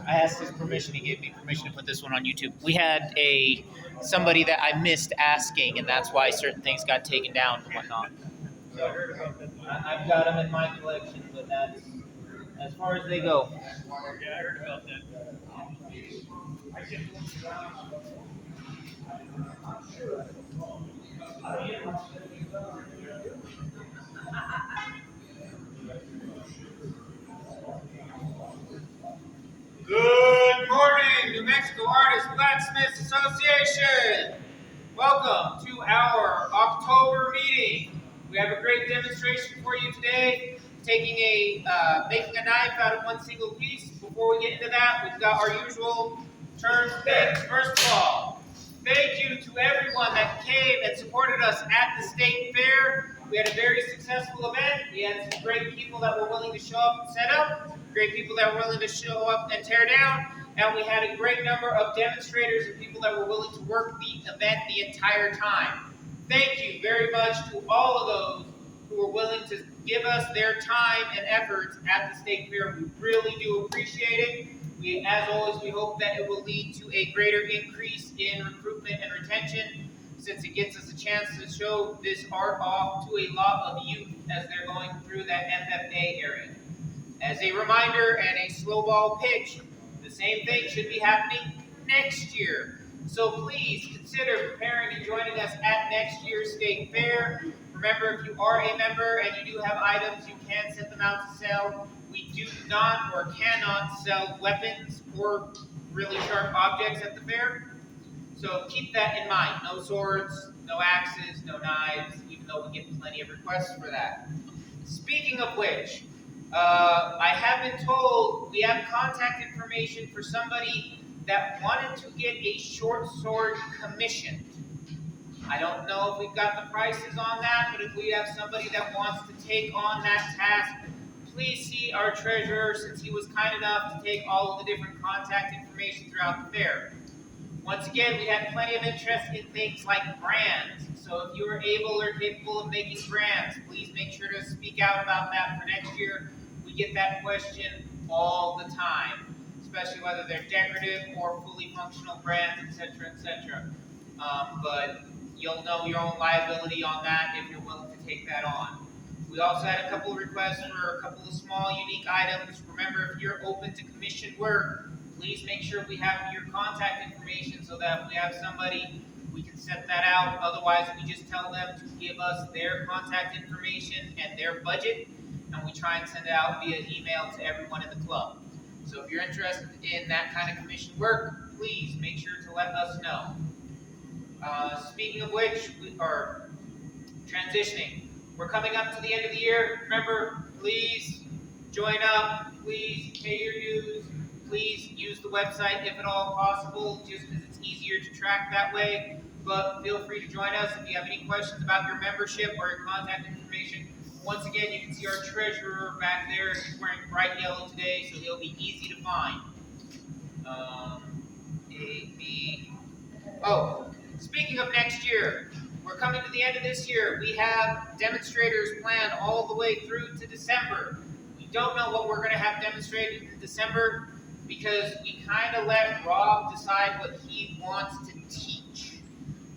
I asked his permission. He gave me permission to put this one on YouTube. We had somebody that I missed asking, and that's why certain things got taken down and whatnot. So I've got them in my collection, but that's as far as they go. Yeah, I heard about that. Good morning, New Mexico Artists Blacksmith Association. Welcome to our October meeting. We have a great demonstration for you today, making a knife out of one single piece. Before we get into that, we've got our usual turn things. First of all, thank you to everyone that came and supported us at the state fair. We had a very successful event. We had some great people that were willing to show up and set up, great people that were willing to show up and tear down, and we had a great number of demonstrators and people that were willing to work the event the entire time. Thank you very much to all of those who were willing to give us their time and efforts at the state fair. We really do appreciate it. As always, we hope that it will lead to a greater increase in recruitment and retention, since it gets us a chance to show this art off to a lot of youth as they're going through that FFA area. As a reminder and a slow ball pitch, the same thing should be happening next year. So please consider preparing and joining us at next year's state fair. Remember, if you are a member and you do have items, you can send them out to sell. We do not or cannot sell weapons or really sharp objects at the fair. So keep that in mind. No swords, no axes, no knives, even though we get plenty of requests for that. Speaking of which, I have been told we have contact information for somebody that wanted to get a short sword commissioned. I don't know if we've got the prices on that, but if we have somebody that wants to take on that task, please see our treasurer, since he was kind enough to take all of the different contact information throughout the fair. Once again, we had plenty of interest in things like brands. So if you are able or capable of making brands, please make sure to speak out about that for next year. We get that question all the time, especially whether they're decorative or fully functional brands, etc., etc. But you'll know your own liability on that if you're willing to take that on. We also had a couple of requests for a couple of small, unique items. Remember, if you're open to commission work, please make sure we have your contact information so that if we have somebody, we can set that out. Otherwise, we just tell them to give us their contact information and their budget, and we try and send it out via email to everyone in the club. So if you're interested in that kind of commission work, please make sure to let us know. Speaking of which, we are transitioning. We're coming up to the end of the year. Remember, please join up. Please pay your dues. Please use the website if at all possible, just because it's easier to track that way. But feel free to join us if you have any questions about your membership or your contact information. Once again, you can see our treasurer back there. He's wearing bright yellow today, so he'll be easy to find. Speaking of next year, we're coming to the end of this year. We have demonstrators planned all the way through to December. We don't know what we're going to have demonstrated in December because we kind of let Rob decide what he wants to teach.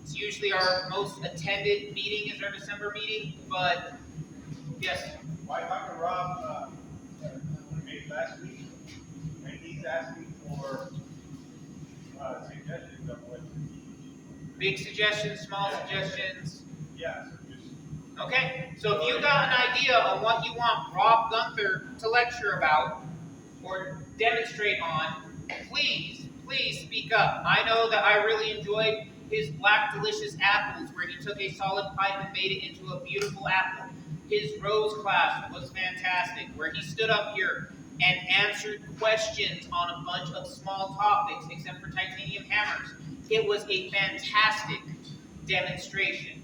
It's usually our most attended meeting is our December meeting, but yes. Well, I talked to Rob maybe last week, and he's asking for suggestions of what to teach. Big suggestions, small suggestions. Yeah, so just okay, so if you got an idea on what you want Rob Gunther to lecture about or demonstrate on, please speak up. I know that I really enjoyed his Black Delicious Apples, where he took a solid pipe and made it into a beautiful apple. His Rose class was fantastic, where he stood up here and answered questions on a bunch of small topics, except for titanium hammers. It was a fantastic demonstration.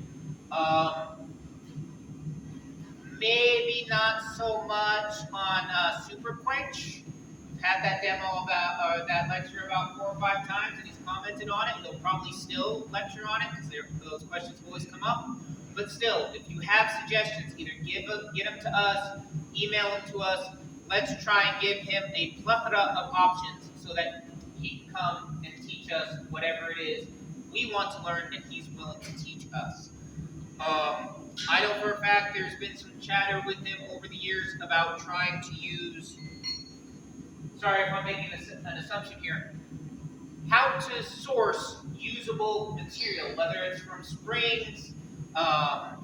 Maybe not so much on Super Quench. We've had that demo about, that lecture about 4 or 5 times, and he's commented on it. He'll probably still lecture on it because those questions always come up. But still, if you have suggestions, either get them to us, email them to us, let's try and give him a plethora of options so that he can come and teach us whatever it is we want to learn and he's willing to teach us. I know for a fact there's been some chatter with him over the years about trying to use, sorry if I'm making an assumption here, how to source usable material, whether it's from springs, car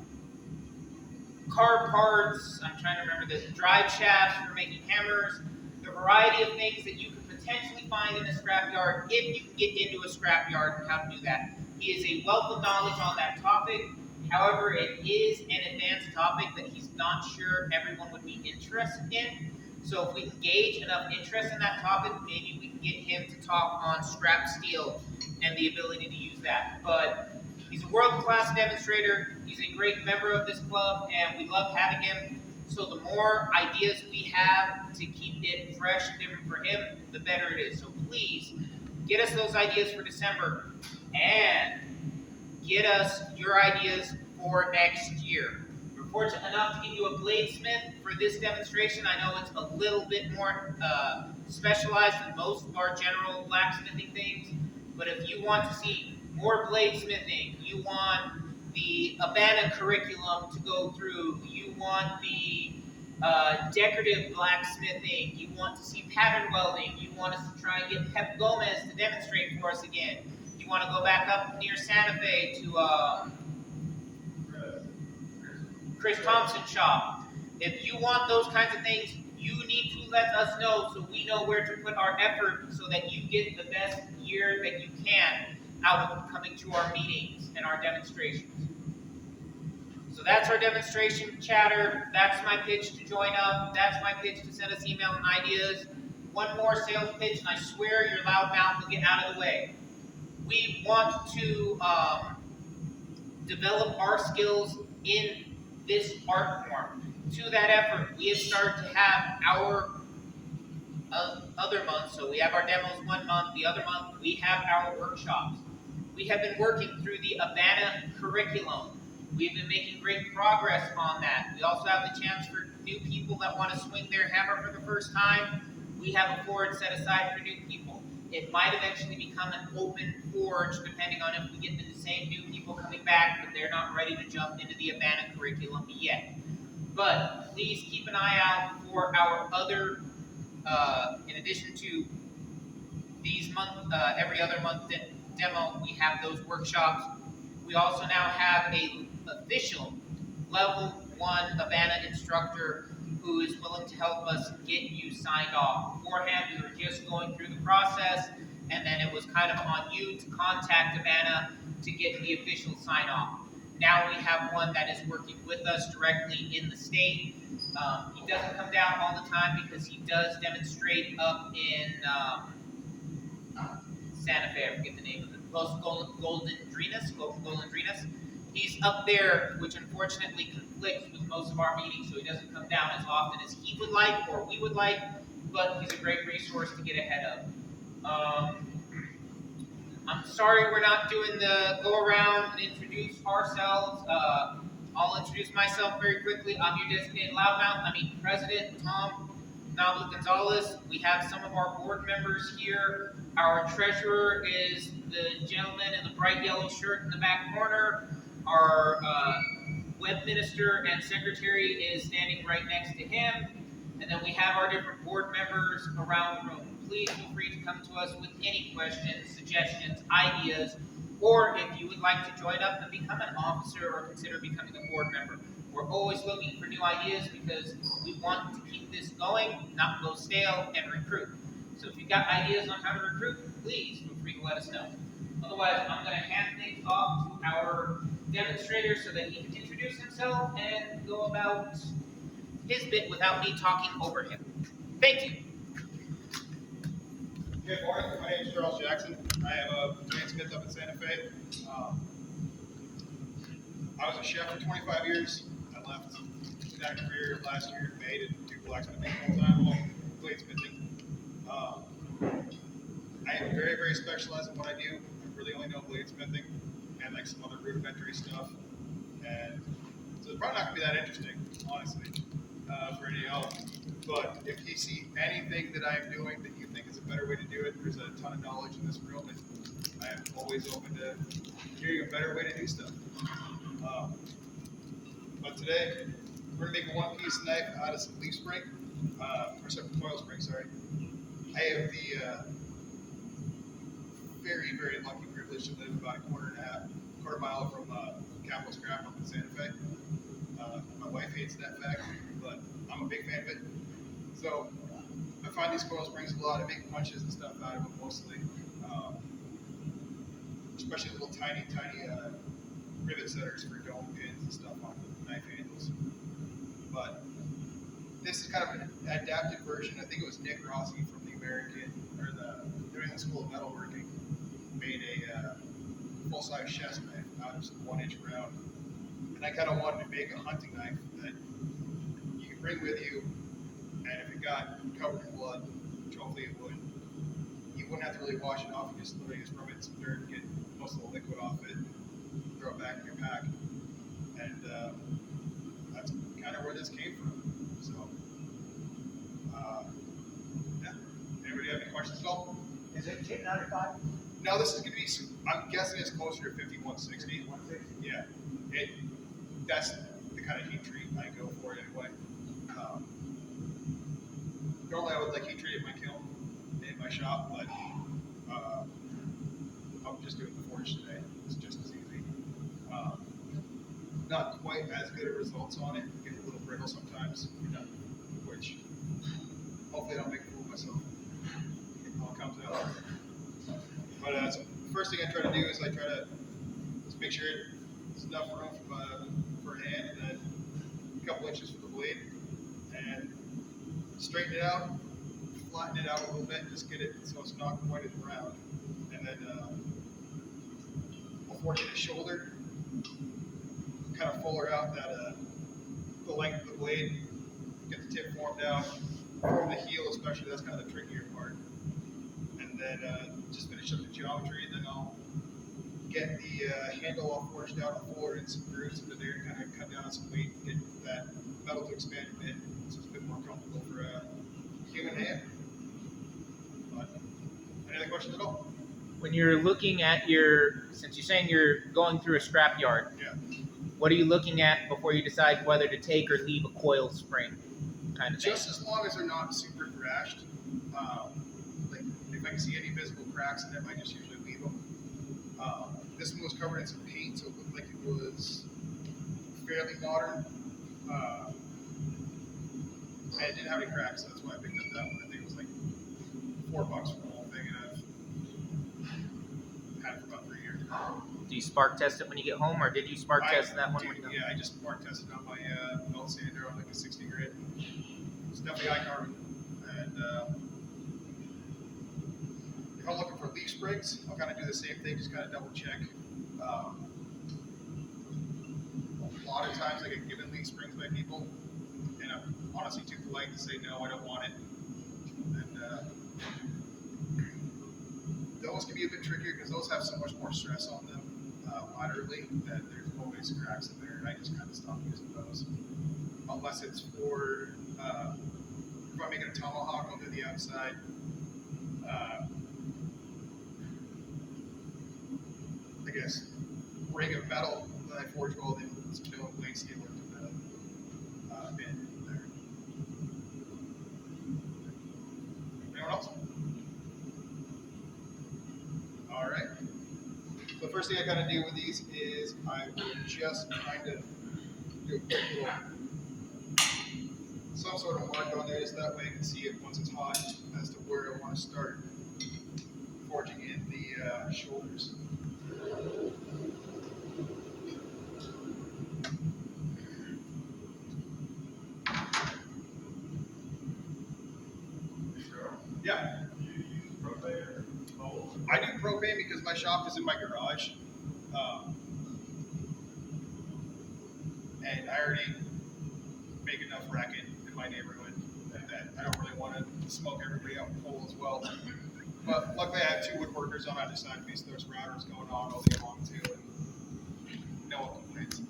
parts, I'm trying to remember the drive shafts for making hammers, the variety of things that you could potentially find in a scrapyard if you can get into a scrapyard and how to do that. He is a wealth of knowledge on that topic. However, it is an advanced topic that he's not sure everyone would be interested in. So if we can gauge enough interest in that topic, maybe we can get him to talk on scrap steel and the ability to use that. But he's a world-class demonstrator. He's a great member of this club, and we love having him. So the more ideas we have to keep it fresh and different for him, the better it is. So please, get us those ideas for December, and get us your ideas for next year. We're fortunate enough to get you a bladesmith for this demonstration. I know it's a little bit more specialized than most of our general blacksmithing things, but if you want to see more bladesmithing, you want the Abana curriculum to go through, you want the decorative blacksmithing, you want to see pattern welding, you want us to try and get Pep Gomez to demonstrate for us again, you want to go back up near Santa Fe to Chris Thompson's shop. If you want those kinds of things, you need to let us know so we know where to put our effort so that you get the best year that you can out of coming to our meetings and our demonstrations. So that's our demonstration chatter. That's my pitch to join up. That's my pitch to send us email and ideas. One more sales pitch, and I swear your loud mouth will get out of the way. We want to develop our skills in this art form. To that effort, we have started to have our other months. So we have our demos 1 month. The other month, we have our workshops. We have been working through the Abana curriculum. We've been making great progress on that. We also have the chance for new people that want to swing their hammer for the first time. We have a forge set aside for new people. It might eventually become an open forge depending on if we get the same new people coming back, but they're not ready to jump into the Abana curriculum yet. But please keep an eye out for our other, in addition to these every other month demo, we have those workshops. We also now have a official level 1 Abana instructor who is willing to help us get you signed off. Beforehand, we were just going through the process, and then it was kind of on you to contact Abana to get the official sign off. Now we have one that is working with us directly in the state. He doesn't come down all the time because he does demonstrate up in Santa Fe, I forget the name of it, Golden. He's up there, which unfortunately conflicts with most of our meetings, so he doesn't come down as often as he would like or we would like, but he's a great resource to get ahead of. I'm sorry we're not doing the go around and introduce ourselves. I'll introduce myself very quickly. I'm your designated loudmouth. President Tom Nabla Gonzalez. We have some of our board members here. Our treasurer is the gentleman in the bright yellow shirt in the back corner. Our web minister and secretary is standing right next to him. And then we have our different board members around the room. Please feel free to come to us with any questions, suggestions, ideas, or if you would like to join up and become an officer or consider becoming a board member. We're always looking for new ideas because we want to keep this going, not go stale, and recruit. So if you've got ideas on how to recruit, please feel free to let us know. Otherwise, I'm going to hand things off to our demonstrator so that he can introduce himself and go about his bit without me talking over him. Thank you. Good morning. My name is Charles Jackson. I am a blacksmith up in Santa Fe. I was a chef for 25 years. I left that career last year in May to do blacksmithing full time, along with bladesmithing. I am very, very specialized in what I do. I really only know bladesmithing and like some other rudimentary stuff. And so it's probably not going to be that interesting, honestly, for any of y'all. But if you see anything that I'm doing that you think is a better way to do it, there's a ton of knowledge in this room, and I am always open to hearing a better way to do stuff. Um, but today, we're gonna make a one-piece knife out of some leaf spring, or some coil spring, sorry. I have the very, very lucky privilege to live about a quarter mile from Capital Scrap up in Santa Fe. My wife hates that fact, but I'm a big fan of it. So I find these coil springs a lot. I make punches and stuff out of them mostly, especially little tiny rivet setters for dome pins and stuff on knife handles. But this is kind of an adapted version. I think it was Nick Rossi from the New England School of Metalworking made a full-size chef's knife out of some 1-inch round. And I kind of wanted to make a hunting knife that you could bring with you, and if it got covered in blood, which hopefully it would, you wouldn't have to really wash it off. You just literally just rub it in some dirt, get most of the liquid off it, throw it back in your pack. And that's kind of where this came from. So, yeah. Anybody have any questions at all? Is it 1095? No, this is going to be, I'm guessing it's closer to 5160. 160? Yeah. That's the kind of heat treat I go for anyway. Normally I would like heat treat at my kiln in my shop, but I'm just doing the forge today. It's just as easy. Not quite as good of results on it. Get a little brittle sometimes, which hopefully I don't make a fool of myself. It all comes out. But so the first thing I try to do is I try to just make sure there's enough room for a hand, and then a couple inches for the blade, and straighten it out, flatten it out a little bit, just get it so it's not quite as round. And then before I get a shoulder, kind of fuller out that the length of the blade, get the tip formed out, form the heel especially, that's kind of the trickier part. And then just finish up the geometry, and then I'll get the handle all forged out, I'll fuller in some grooves into there, kind of cut down on some weight, get that metal to expand a bit, so it's a bit more comfortable for a human hand. But, any other questions at all? When you're looking at since you're saying you're going through a scrap yard, Yeah. what are you looking at before you decide whether to take or leave a coil spring kind of thing? Just as long as they're not super thrashed. Like if I can see any visible cracks in them, I just usually leave them. This one was covered in some paint, so it looked like it was fairly modern. And it didn't have any cracks, so that's why I picked up that one. I think it was like $4 for the whole thing, and I've had it for about 3 years. Do you spark test it when you get home, or did you spark test that one when you got home? Yeah, I just spark tested on my belt sander on like a 60 grit. It's definitely high carbon. And if I'm looking for leaf springs, I'll kind of do the same thing, just kind of double check. A lot of times I get given leaf springs by people, and I'm honestly too polite to say no, I don't want it. And those can be a bit trickier because those have so much more stress on them moderately that there's always cracks in there, and I just kind of stop using those. Unless it's for, if I'm making a tomahawk, I'll do the outside. I guess ring of metal that I forge welded some mill and blade steel into the bit there. Anyone else? All right. The first thing I gotta do with these is I will just kind of do a quick little, some sort of mark on there, just that way I can see it once it's hot as to where I want to start forging in the shoulders. Yeah. I do propane because my shop is in my garage. And I already make enough racket in my neighborhood that I don't really want to smoke everybody out in coal as well. But luckily I have 2 woodworkers on either side of me, so there's routers going on all day long too, and no one complains.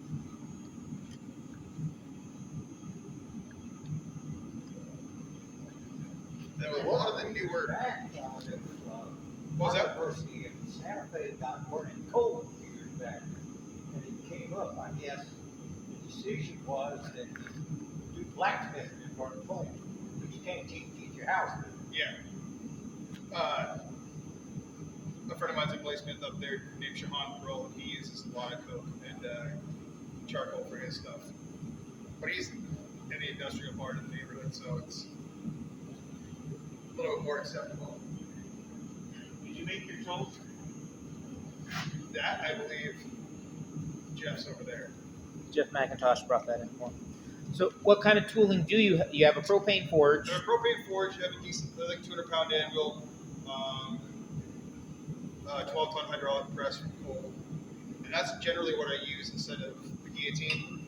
you were. That was Was that- University in Santa Fe got more in coal a few years back. And it came up, I guess, the decision was that you do blacksmithing in burn coal, but you can't teach your house. Yeah. A friend of mine's a bladesmith up there named Shahan Pearl, and he uses a lot of coke and charcoal for his stuff. But he's in the industrial part of the neighborhood, so it's a little bit more acceptable. Did you make your toast? That, I believe, Jeff's over there. Jeff McIntosh brought that in for me. So, what kind of tooling do you have? You have a propane forge. So a propane forge, you have a decent, like 200-pound anvil, 12-ton hydraulic press from coal, and that's generally what I use instead of the guillotine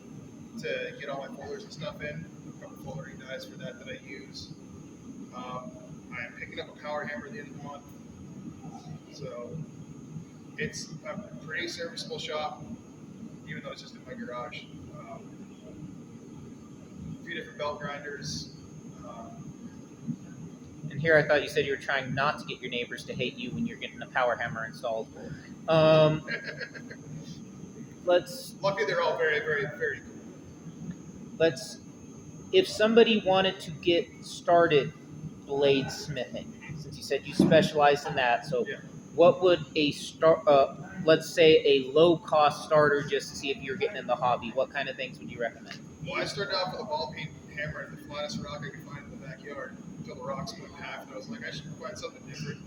to get all my folders and stuff in. A couple foldering dies for that I use. I'm picking up a power hammer at the end of the month, so it's a pretty serviceable shop, even though it's just in my garage. A few different belt grinders. And here I thought you said you were trying not to get your neighbors to hate you when you're getting a power hammer installed. Luckily, they're all very, very, very cool. If somebody wanted to get started bladesmithing, since you said you specialize in that, so Yeah. what would let's say a low cost starter just to see if you're getting in the hobby, what kind of things would you recommend? Well, I started off with a ball peen hammer at the flattest rock I could find in the backyard until the rock split in half, and I was like, I should find something different.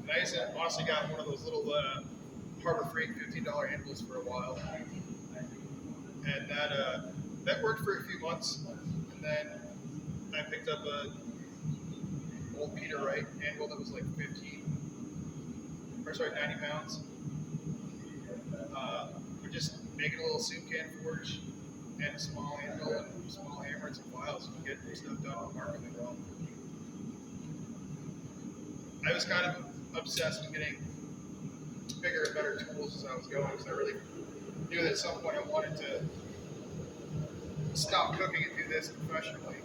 And I honestly got one of those little Harbor Freight $15 handles for a while, and that worked for a few months. And then I picked up a old Peter Wright anvil that was like 90 pounds. We're just making a little soup can forge and a small anvil and small hammer and some files and get stuff done remarkably well. I was kind of obsessed with getting bigger and better tools as I was going, because I really knew that at some point I wanted to stop cooking and do this professionally.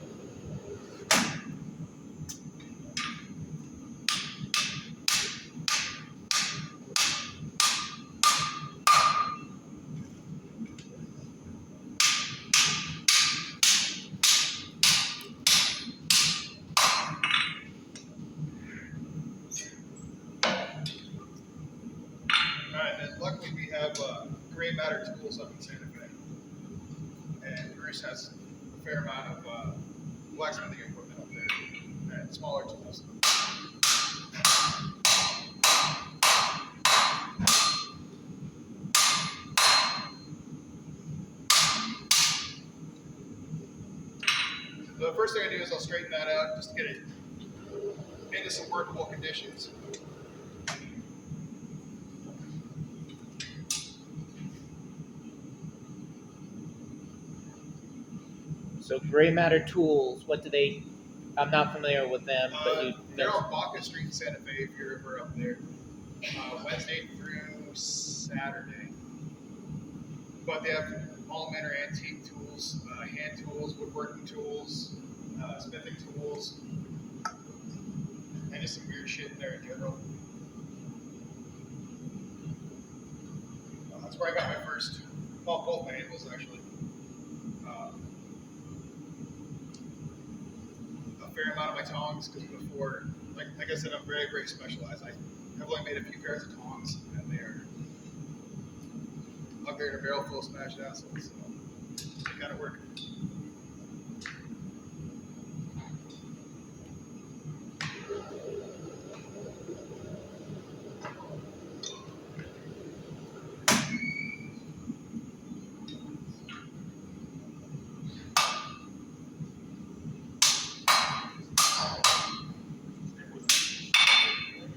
And luckily we have gray matter tools up in Santa Fe. And Bruce has a fair amount of blacksmithing equipment up there and smaller tools. The first thing I do is I'll straighten that out just to get it into some workable conditions. So gray matter tools, what do they? I'm not familiar with them, but they're on Baca Street in Santa Fe if you're ever up there. Wednesday through Saturday. But they have all manner of antique tools, hand tools, woodworking tools, smithing tools, and just some weird shit in there in general. That's where I got my first, well, both my anvils actually. A fair amount of my tongs, because before, like I said, I'm very, very specialized. I have only made a few pairs of tongs, and they are up there in a barrel full of smashed assholes, so they gotta work.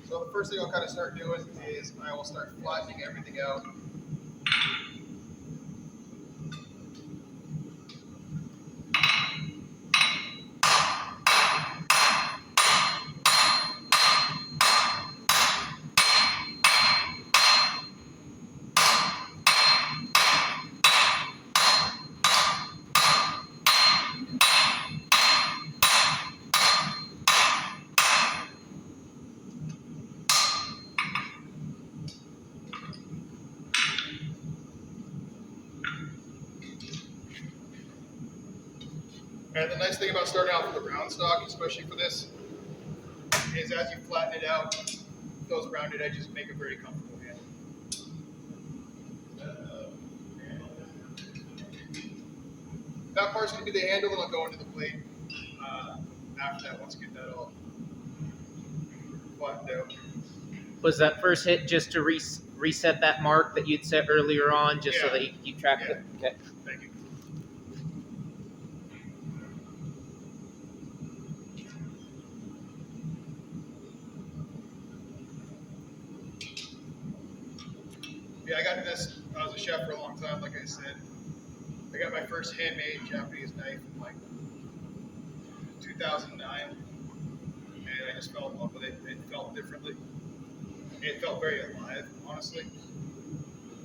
So the first thing I'll kind of start doing is I will start flattening everything out. And the nice thing about starting out with a round stock, especially for this, is as you flatten it out, those rounded edges make a very comfortable handle. That part's going to be the handle, and I'll go into the blade after that once I get that all flattened out. Was that first hit just to reset that mark that you'd set earlier on, just so that you could keep track of it? Okay. Thank you. Yeah, I got this. I was a chef for a long time, like I said. I got my first handmade Japanese knife in like 2009, and I just fell in love with it. It felt differently. It felt very alive, honestly.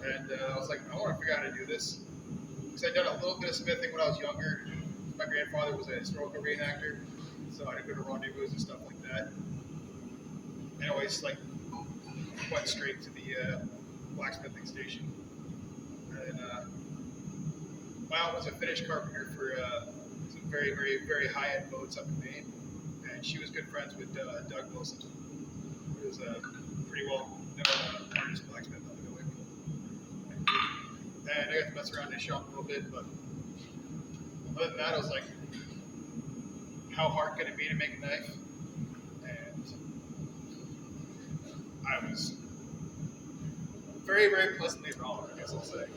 And I was like, I want to figure out how to do this. Because I'd done a little bit of smithing when I was younger. My grandfather was a historical reenactor, so I'd go to rendezvous and stuff like that. And I always like went straight to the blacksmithing station. And my aunt was a finished carpenter for some very, very, very high-end boats up in Maine. And she was good friends with Doug Wilson, who was a pretty well-known artist blacksmith up in Illinois. And I got to mess around in his shop a little bit, but other than that, I was like, how hard can it be to make a knife? And I was very, very pleasantly wrong, I guess I'll say.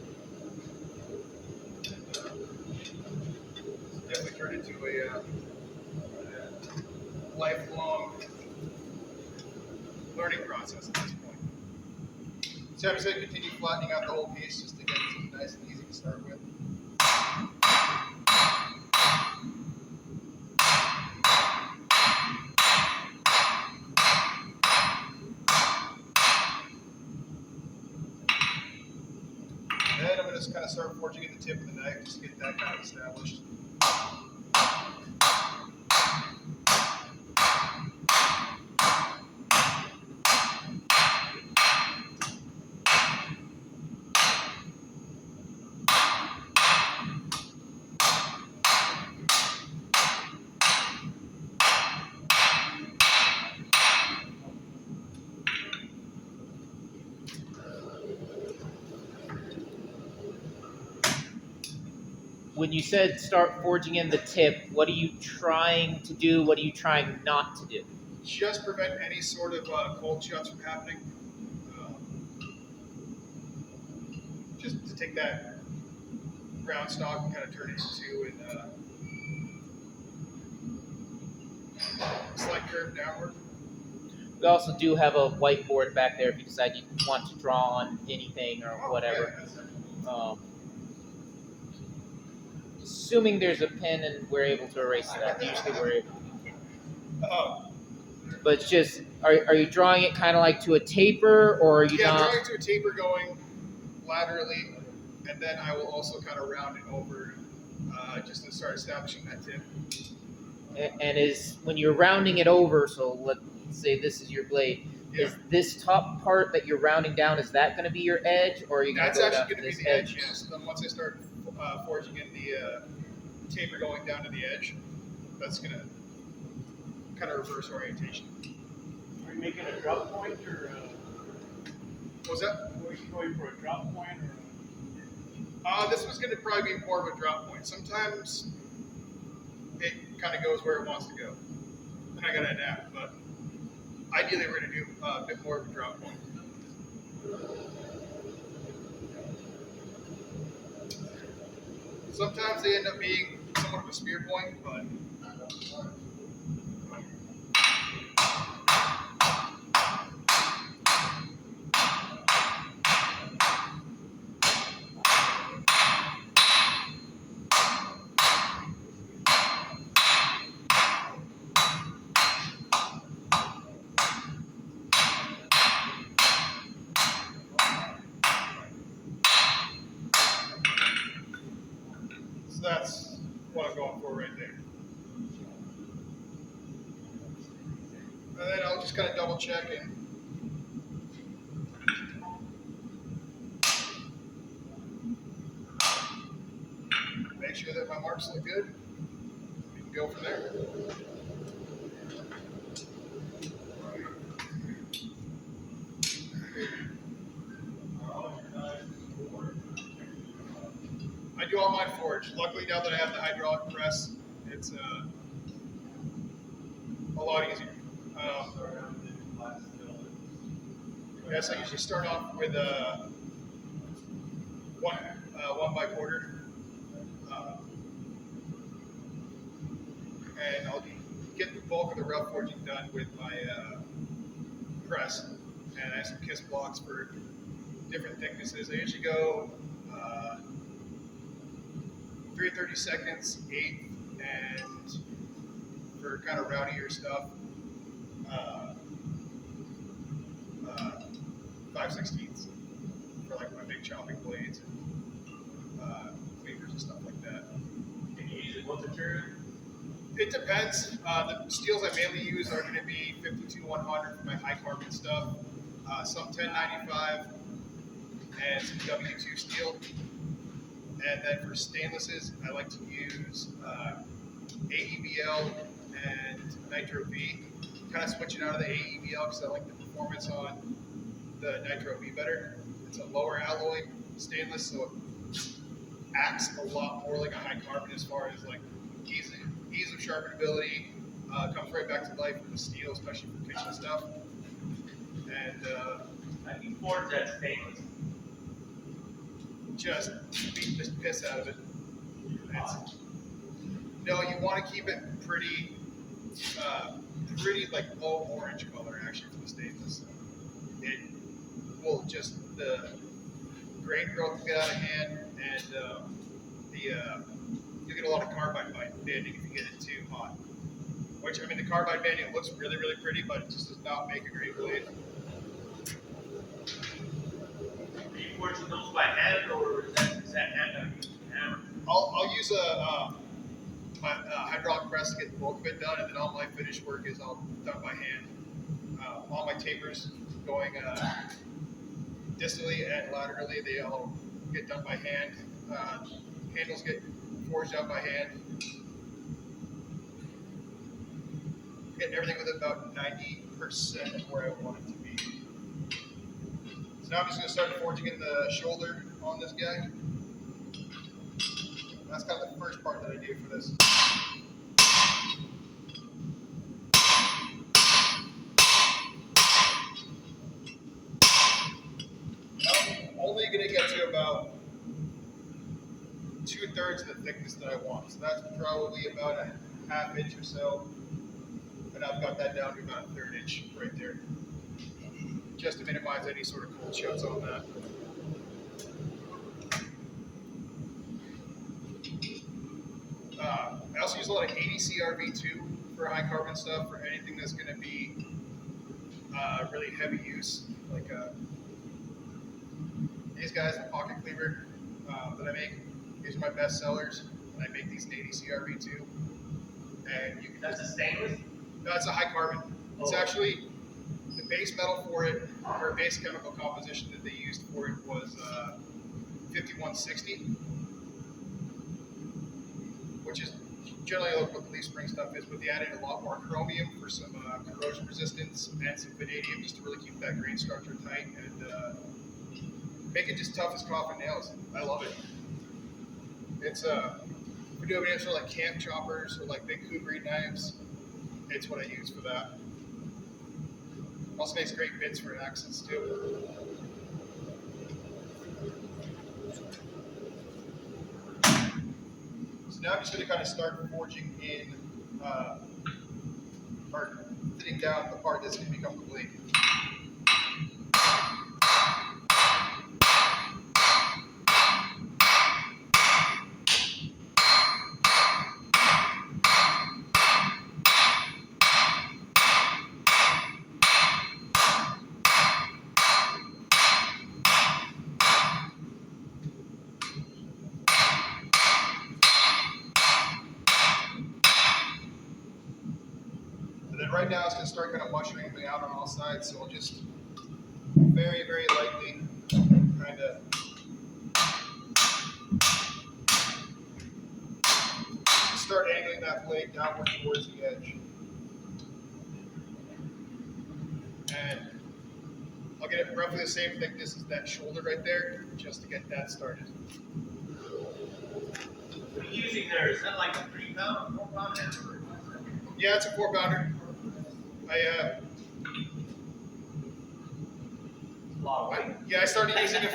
Definitely turned into a lifelong learning process at this point. So I'm just going to continue flattening out the whole piece just to get it nice and easy to start with. Then I'm going to just kind of start forging at the tip of the knife just to get that kind of established. When you said start forging in the tip, what are you trying to do? What are you trying not to do? Just prevent any sort of cold shots from happening. Just to take that round stock and kind of turn it into a slight curve downward. We also do have a whiteboard back there if you decide you want to draw on anything or whatever. Assuming there's a pen and we're able to erase that. Usually we're able to. But it's just, are you drawing it kind of like to a taper, or are you not? Yeah, drawing to a taper going laterally, and then I will also kind of round it over just to start establishing that tip. And is, when you're rounding it over, so let's say this is your blade, is this top part that you're rounding down, is that going to be your edge, or are you going to go down to this edge? Yes. Then once I start forging in the taper going down to the edge, that's going to kind of reverse orientation. Are you making a drop point, or What was that? are you going for a drop point, or? This was going to probably be more of a drop point. Sometimes it kind of goes where it wants to go, and I got to adapt. But ideally, we're going to do a bit more of a drop point. Sometimes they end up being somewhat of a spear point, but so that's what I'm going for right there. And then I'll just kind of double check and make sure that my marks look good. go from there. I do all mine forged. Luckily, now that I have the hydraulic press, it's a lot easier. Yes, I usually start off with one by quarter, and I'll get the bulk of the rough forging done with my press, and I have some kiss blocks for different thicknesses. I usually go 3/32, 1/8, and for kind of rowdier stuff, 5/16 for like my big chopping blades and cleavers and stuff like that. Can you use it what material? It depends. The steels I mainly use are going to be 52-100 for my high carbon stuff, some 1095, and some W2 steel. And then for stainlesses, I like to use AEBL and Nitro V. Kind of switching out of the AEBL because I like the performance on the Nitro V better. It's a lower alloy stainless, so it acts a lot more like a high carbon as far as like ease of sharpenability. Comes right back to life with the steel, especially for kitchen stuff. And I can forge that stainless. just beat the piss out of it. No, you want to keep it pretty like low orange color actually for the stainless. It will just, the grain growth will get out of hand, and you get a lot of carbide banding if you get it too hot. Which, I mean, the carbide banding looks really, really pretty, but it just does not make a great blade. Are you forging those by hand, or is that hand hammer? I'll use my hydraulic press to get the bulk of it done, and then all my finished work is all done by hand. All my tapers going distally and laterally, they all get done by hand. Handles get forged out by hand. Getting everything with about 90% of where I want it to be. So now I'm just going to start forging in the shoulder on this guy. That's kind of the first part that I do for this. I'm only going to get to about 2/3 of the thickness that I want. So that's probably about a 1/2 inch or so. And I've got that down to about a 1/3 inch right there. Just to minimize any sort of cold shuts on that. I also use a lot of 80 CRV2 for high carbon stuff, for anything that's going to be really heavy use. Like these guys, the pocket cleaver that I make, these are my best sellers. And I make these in 80 CRV2. And you can. That's a stainless? No, it's a high carbon. It's actually the base metal for it, or base chemical composition that they used for it was 5160, which is generally what the leaf spring stuff is, but they added a lot more chromium for some corrosion resistance and some vanadium just to really keep that grain structure tight and make it just tough as coffin nails. I love it. It's if you're doing any sort of like camp choppers or like big kukri knives, it's what I use for that. Also makes great bits for axes too. So now I'm just going to kind of start forging in, or thinning down the part that's going to become the blade. Right now it's going to start kind of mushrooming out on all sides, so I'll just very, very lightly kind of start angling bending that blade downward towards the edge. And I'll get it roughly the same thickness as that shoulder right there, just to get that started. What are you using there? Is that like a 3 pound, 4 pound hammer? Yeah, it's a 4-pounder. I started using it.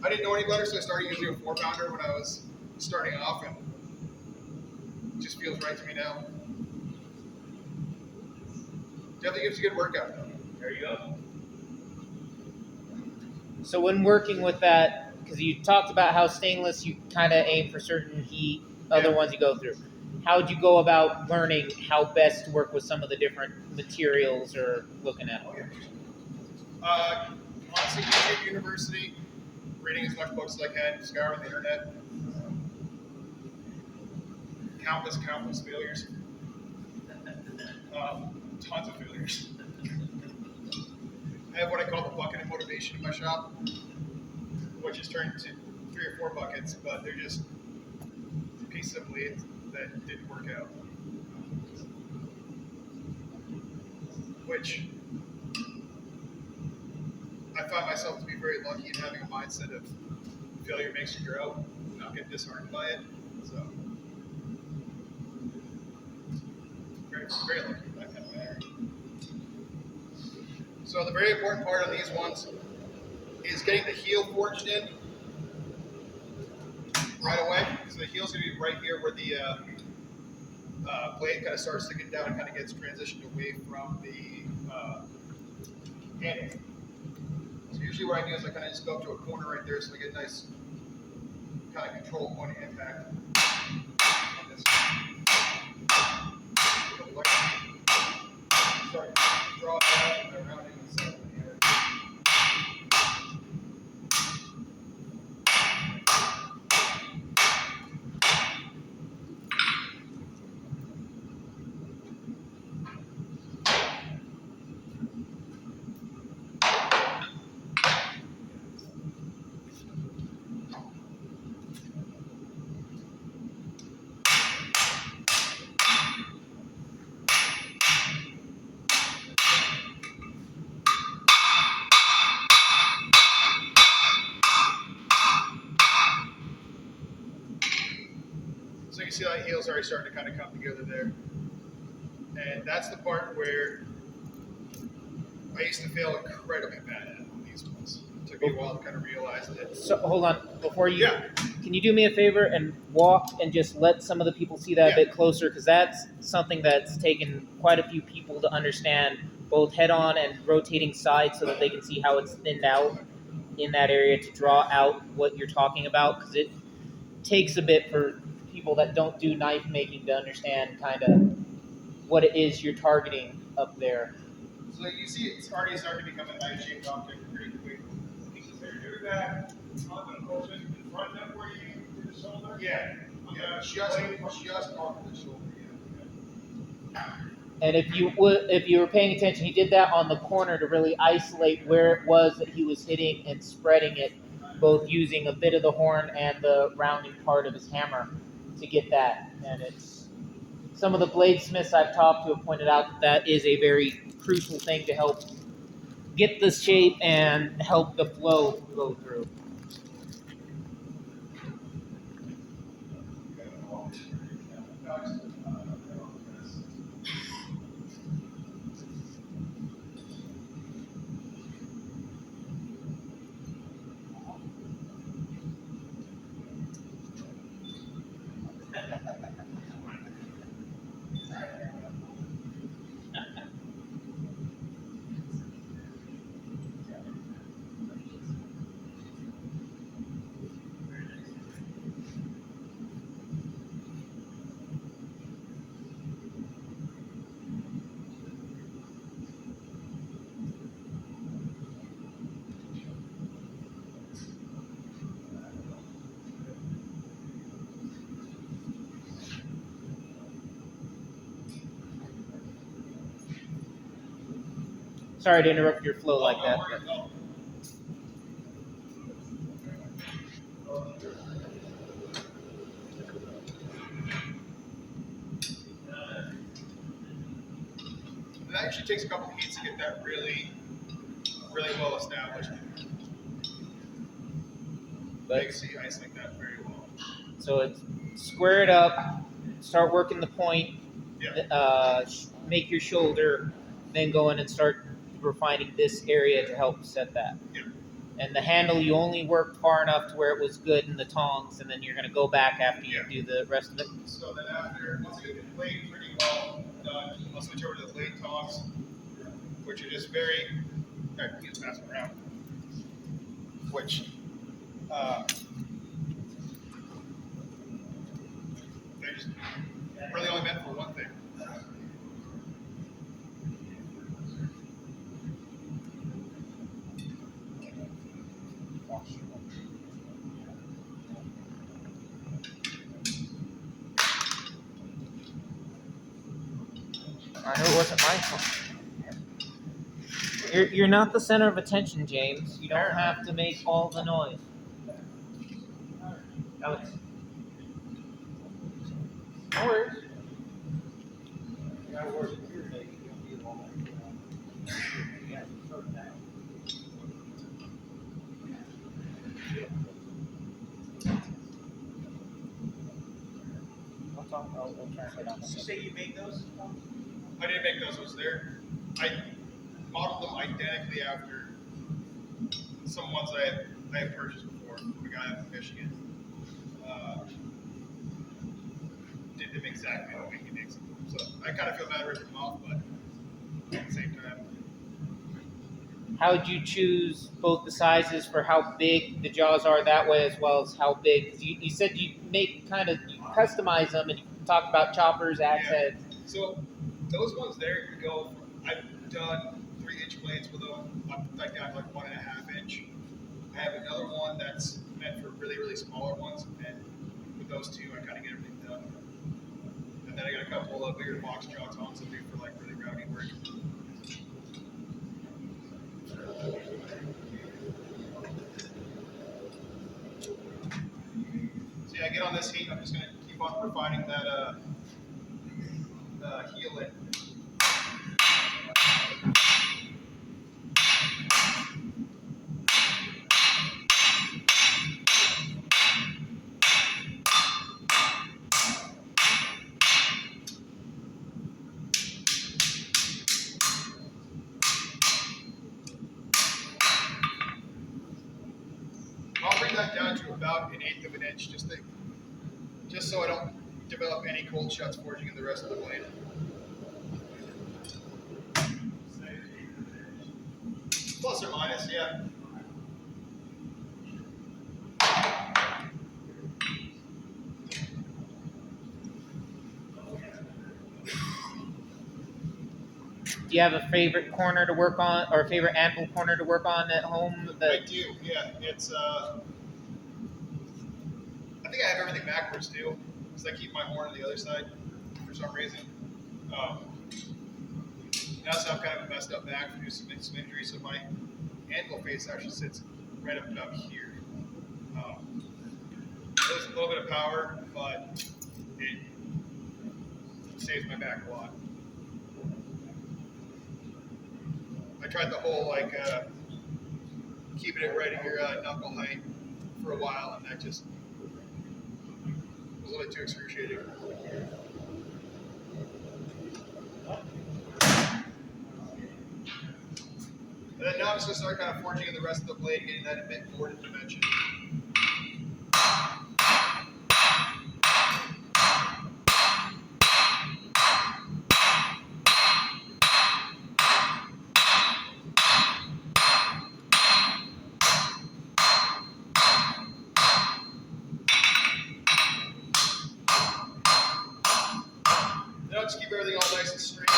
I didn't know any better, so I started using a 4-pounder when I was starting off, and it just feels right to me now. Definitely gives you a good workout. There you go. So when working with that, because you talked about how stainless you kind of aim for certain heat, other ones you go through. How would you go about learning how best to work with some of the different materials or looking at them? Honestly, YouTube University, reading as much books as I can, scouring the internet. Countless failures. Tons of failures. I have what I call the bucket of motivation in my shop, which has turned into 3 or 4 buckets, but they're just pieces of blades that didn't work out. Which I find myself to be very lucky in having a mindset of failure makes you grow, not get disheartened by it. So, very lucky in that kind of manner. So the very important part on these ones is getting the heel forged in right away. So the heel's going to be right here where the blade kind of starts to get down and kind of gets transitioned away from the handle. So usually what I do is I kind of just go up to a corner right there so I get a nice kind of control point of impact on this. Start to draw it out and around it inside of the air. So you can see that heel's already starting to kind of come together there. And that's the part where I used to fail incredibly bad at on these ones. It took me a while to kind of realize that. So hold on, before you, can you do me a favor and walk and just let some of the people see that a bit closer? Because that's something that's taken quite a few people to understand, both head-on and rotating sides, so that they can see how it's thinned out in that area to draw out what you're talking about. Because it takes a bit for people that don't do knife making to understand kind of what it is you're targeting up there. So you see it's already starting to become a knife-shaped object pretty quick. So you're doing that on the portion in front of where you do the shoulder? Yeah. Just off the shoulder, yeah. And if you were paying attention, he did that on the corner to really isolate where it was that he was hitting and spreading it, both using a bit of the horn and the rounding part of his hammer to get that. And it's some of the bladesmiths I've talked to have pointed out that is a very crucial thing to help get the shape and help the flow go through. Sorry to interrupt your flow like that. that actually takes a couple heats to get that really well established. But You can see ice like that very well. so it's square it up, start working the point, Yeah. make your shoulder, then go in and start refining this area to help set that. Yeah. And the handle, you only worked far enough to where it was good in the tongs, and then you're going to go back after you do the rest of it. So then after, once I get the blade pretty well done, I'll switch over to the blade tongs, which are just very, I can just pass them around, which they're just really only meant for one thing. I know it wasn't my fault. You're not the center of attention, James. You don't have to make all the noise. Alex. No worries. You gotta work it here, maybe you'll be all that. Yeah, sort of that. I'll translate on Did you say you made those? I didn't make those ones there. I modeled them identically after some ones I had purchased before from a guy up in Michigan. Did them exactly the way he makes them. So I kind of feel bad ripping them off, but at the same time. How would you choose both the sizes for how big the jaws are that way, as well as how big? 'Cause you said you make you customize them, and you talk about choppers, axe heads. So those ones there can go from, I've done 3-inch blades with them, like down to like 1.5 inch. I have another one that's meant for really smaller ones, and with those two, I kind of get everything done. And then I got a couple of bigger box jaw tongs I'll do for like really rowdy work. So yeah, I get on this heat. I'm just gonna keep on refining that heel in. I'll bring that down to about 1/8 of an inch, just so I don't develop any cold shuts forging in the rest of the blade. Plus or minus, yeah. Do you have a favorite corner to work on, or a favorite anvil corner to work on at home? I do, yeah. It's I think I have everything backwards too, because I keep my horn on the other side for some reason. I also have kind of a messed up back due to some injury, so my anvil face actually sits right up about here. There's a little bit of power, but it saves my back a lot. I tried the whole keeping it right at your knuckle height for a while, and that just was a little bit too excruciating. And then now I'm just going to start kind of forging in the rest of the blade, getting that a bit more to dimension. Then I'll just keep everything all nice and straight.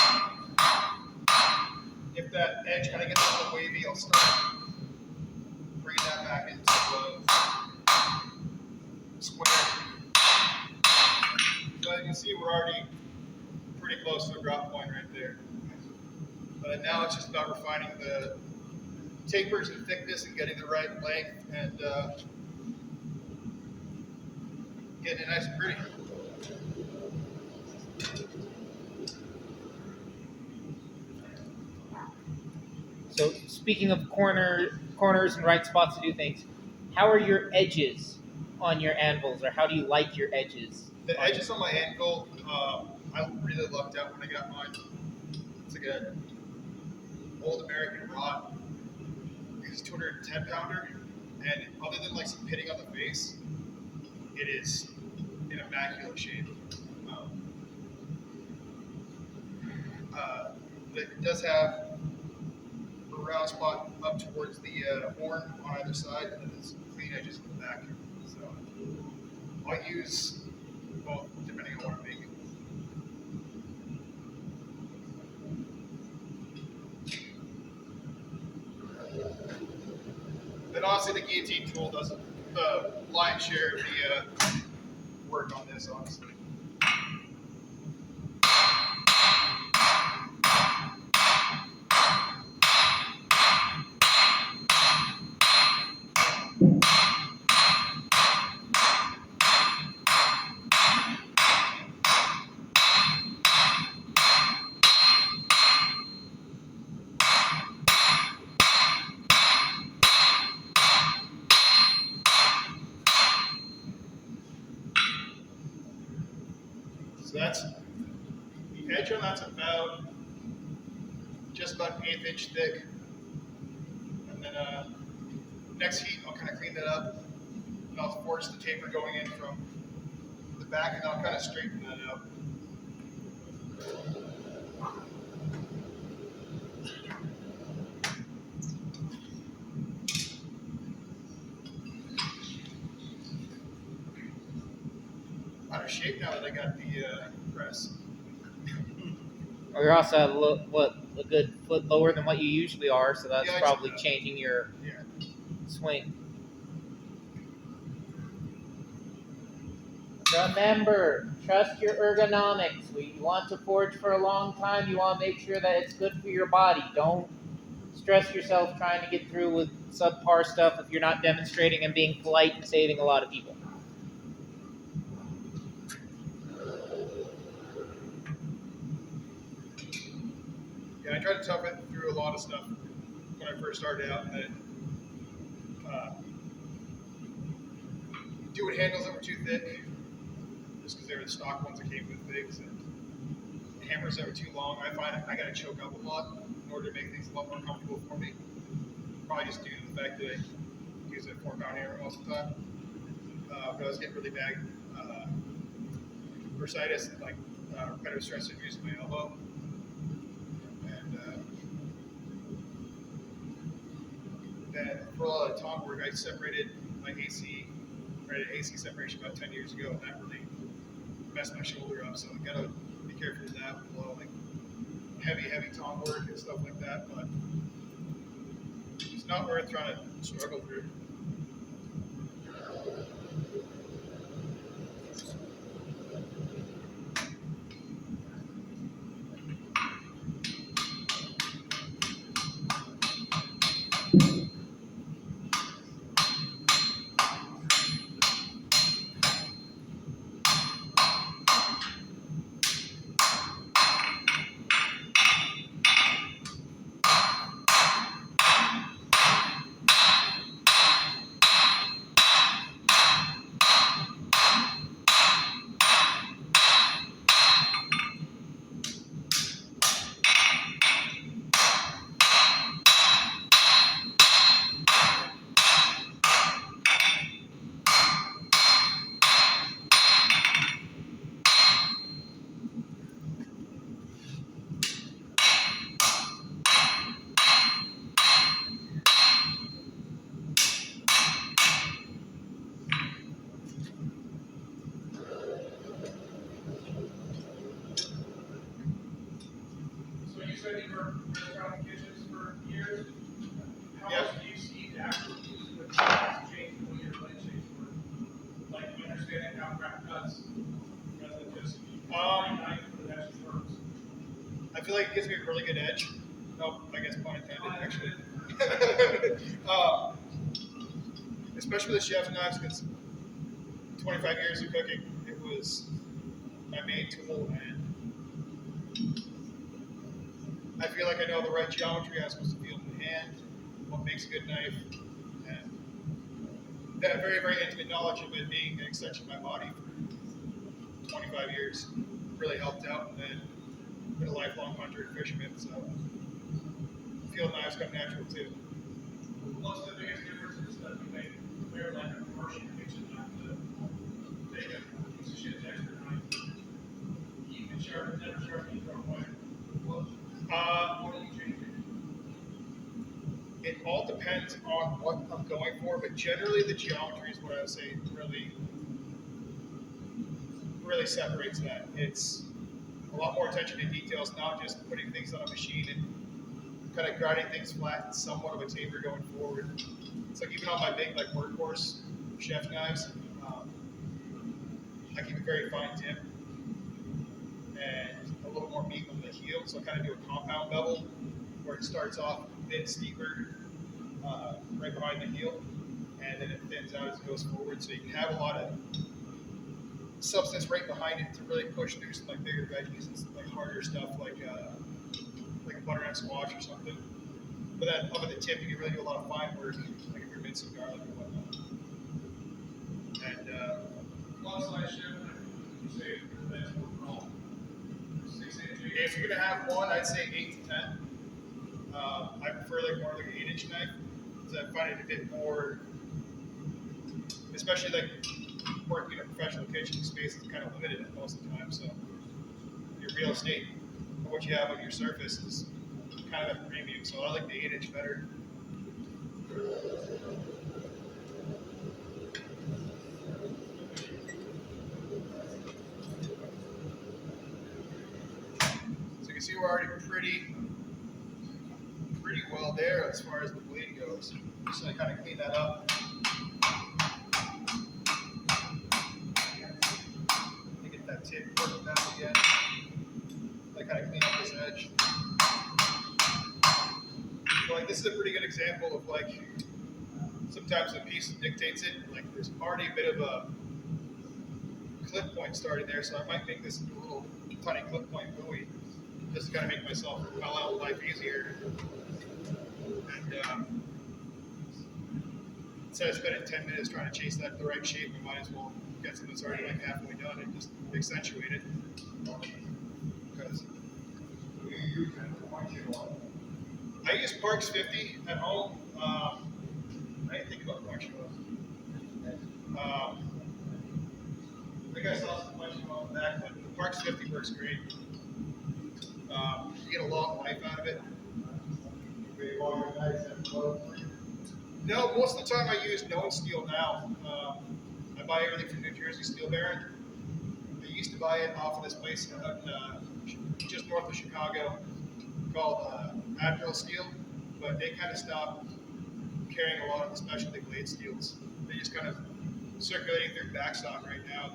If that edge kind of gets a little wavy, I'll start bringing that back into square. So you can see we're already pretty close to a drop point right there. But now it's just about refining the tapers and thickness and getting the right length and getting it nice and pretty. So speaking of corners and right spots to do things, how are your edges on your anvils, or how do you like your edges? The edges on my anvil, I really lucked out when I got mine. It's like a old American rod. It's a 210 pounder, and other than like some pitting on the face, it is in immaculate shape. Um, it does have a round spot up towards the horn on either side, and then there's clean edges in the back. So I'll use both depending on what I'm making. Then honestly, the guillotine tool does the lion's share of the work on this, honestly. So that's the edge on that's about just about an 1/8 inch thick. And then next heat, I'll kind of clean that up, and I'll force the taper going in from the back, and I'll kind of straighten that out. Out of shape now that I got the press. Or you're also a good foot lower than what you usually are, so that's Yeah, probably changing your Yeah. swing. Remember, trust your ergonomics. We want to forge for a long time. You want to make sure that it's good for your body. Don't stress yourself trying to get through with subpar stuff if you're not demonstrating and being polite and saving a lot of people. Yeah, I tried to tough it through a lot of stuff when I first started out, and doing handles that were too thick, just because they were the stock ones that came with figs, and hammers that were too long. I find I got to choke up a lot in order to make things a lot more comfortable for me. Probably just due to the fact that I use a 4-pound hammer most of the time. But I was getting really bad bursitis and like repetitive stress injuries in my elbow. And then for a lot of tong work, I separated my AC, right at AC separation about 10 years ago, and that really messed my shoulder up. So I gotta be careful with that, with a lot of like heavy tong work and stuff like that. But it's not worth trying to struggle through. So you said you were restaurant kitchens for years. How Yeah. much do you see the actual use of the tools change the way your blade shapes work? Like understanding how craft cuts, rather than just knife for the extra terms. I feel like it gives me a really good edge. Nope, I guess pun intended, actually. Especially with the chef's knives, because 25 years of cooking, it was my main tool, and I feel like I know the right geometry, I'm supposed to feel in the hand, what makes a good knife, and that very, very intimate knowledge of it being an extension of my body for 25 years really helped out, and then been a lifelong hunter and fisherman, so field knives come natural too. What's the biggest difference is that you make wear like a commercial kitchen knife to take a piece of shit extra knife, keep it sharp, never sharp, you throw away. What do you change it? It all depends on what I'm going for, but generally the geometry is what I would say really separates that. It's a lot more attention to details, not just putting things on a machine and kind of grinding things flat and somewhat of a taper going forward. It's like even on my big like workhorse chef knives, I keep a very fine tip and a little more meat on the heel, so I kind of do a compound bevel where it starts off a bit steeper right behind the heel, and then it thins out as it goes forward, so you can have a lot of substance right behind it to really push through some like bigger veggies and some like harder stuff like a butternut squash or something. But then up at the tip, you can really do a lot of fine work, like if you're mincing garlic or whatnot. And Long slice chef knife, you say that's overall 6 inch, 8 if you're gonna have one, I'd say 8 to 10. I prefer like more like an 8-inch knife because I find it a bit more, especially like working in a professional kitchen space is kind of limited most of the time. So your real estate or what you have on your surface is kind of a premium. So I like the 8-inch better. So you can see we're already pretty well there as far as the blade goes. Just gonna kind of clean that up. Get that tip working down again. I kind of clean up this edge. So like this is a pretty good example of like sometimes the piece dictates it. Like there's already a bit of a clip point started there, so I might make this into a little tiny clip point buoy just to kind of make myself out life easier. And instead of spending 10 minutes trying to chase that the right shape, we might as well get something that's already like halfway done and just accentuate it. Because I use Parks 50 at home. I didn't think about Parks I think I saw some question on the back, but the Parks 50 works great. You get a long life out of it. No, most of the time I use known steel now. I buy everything from New Jersey Steel Baron. I used to buy it off of this place just north of Chicago called Admiral Steel, but they kind of stopped carrying a lot of the specialty blade steels. They just kind of circulating through backstock right now.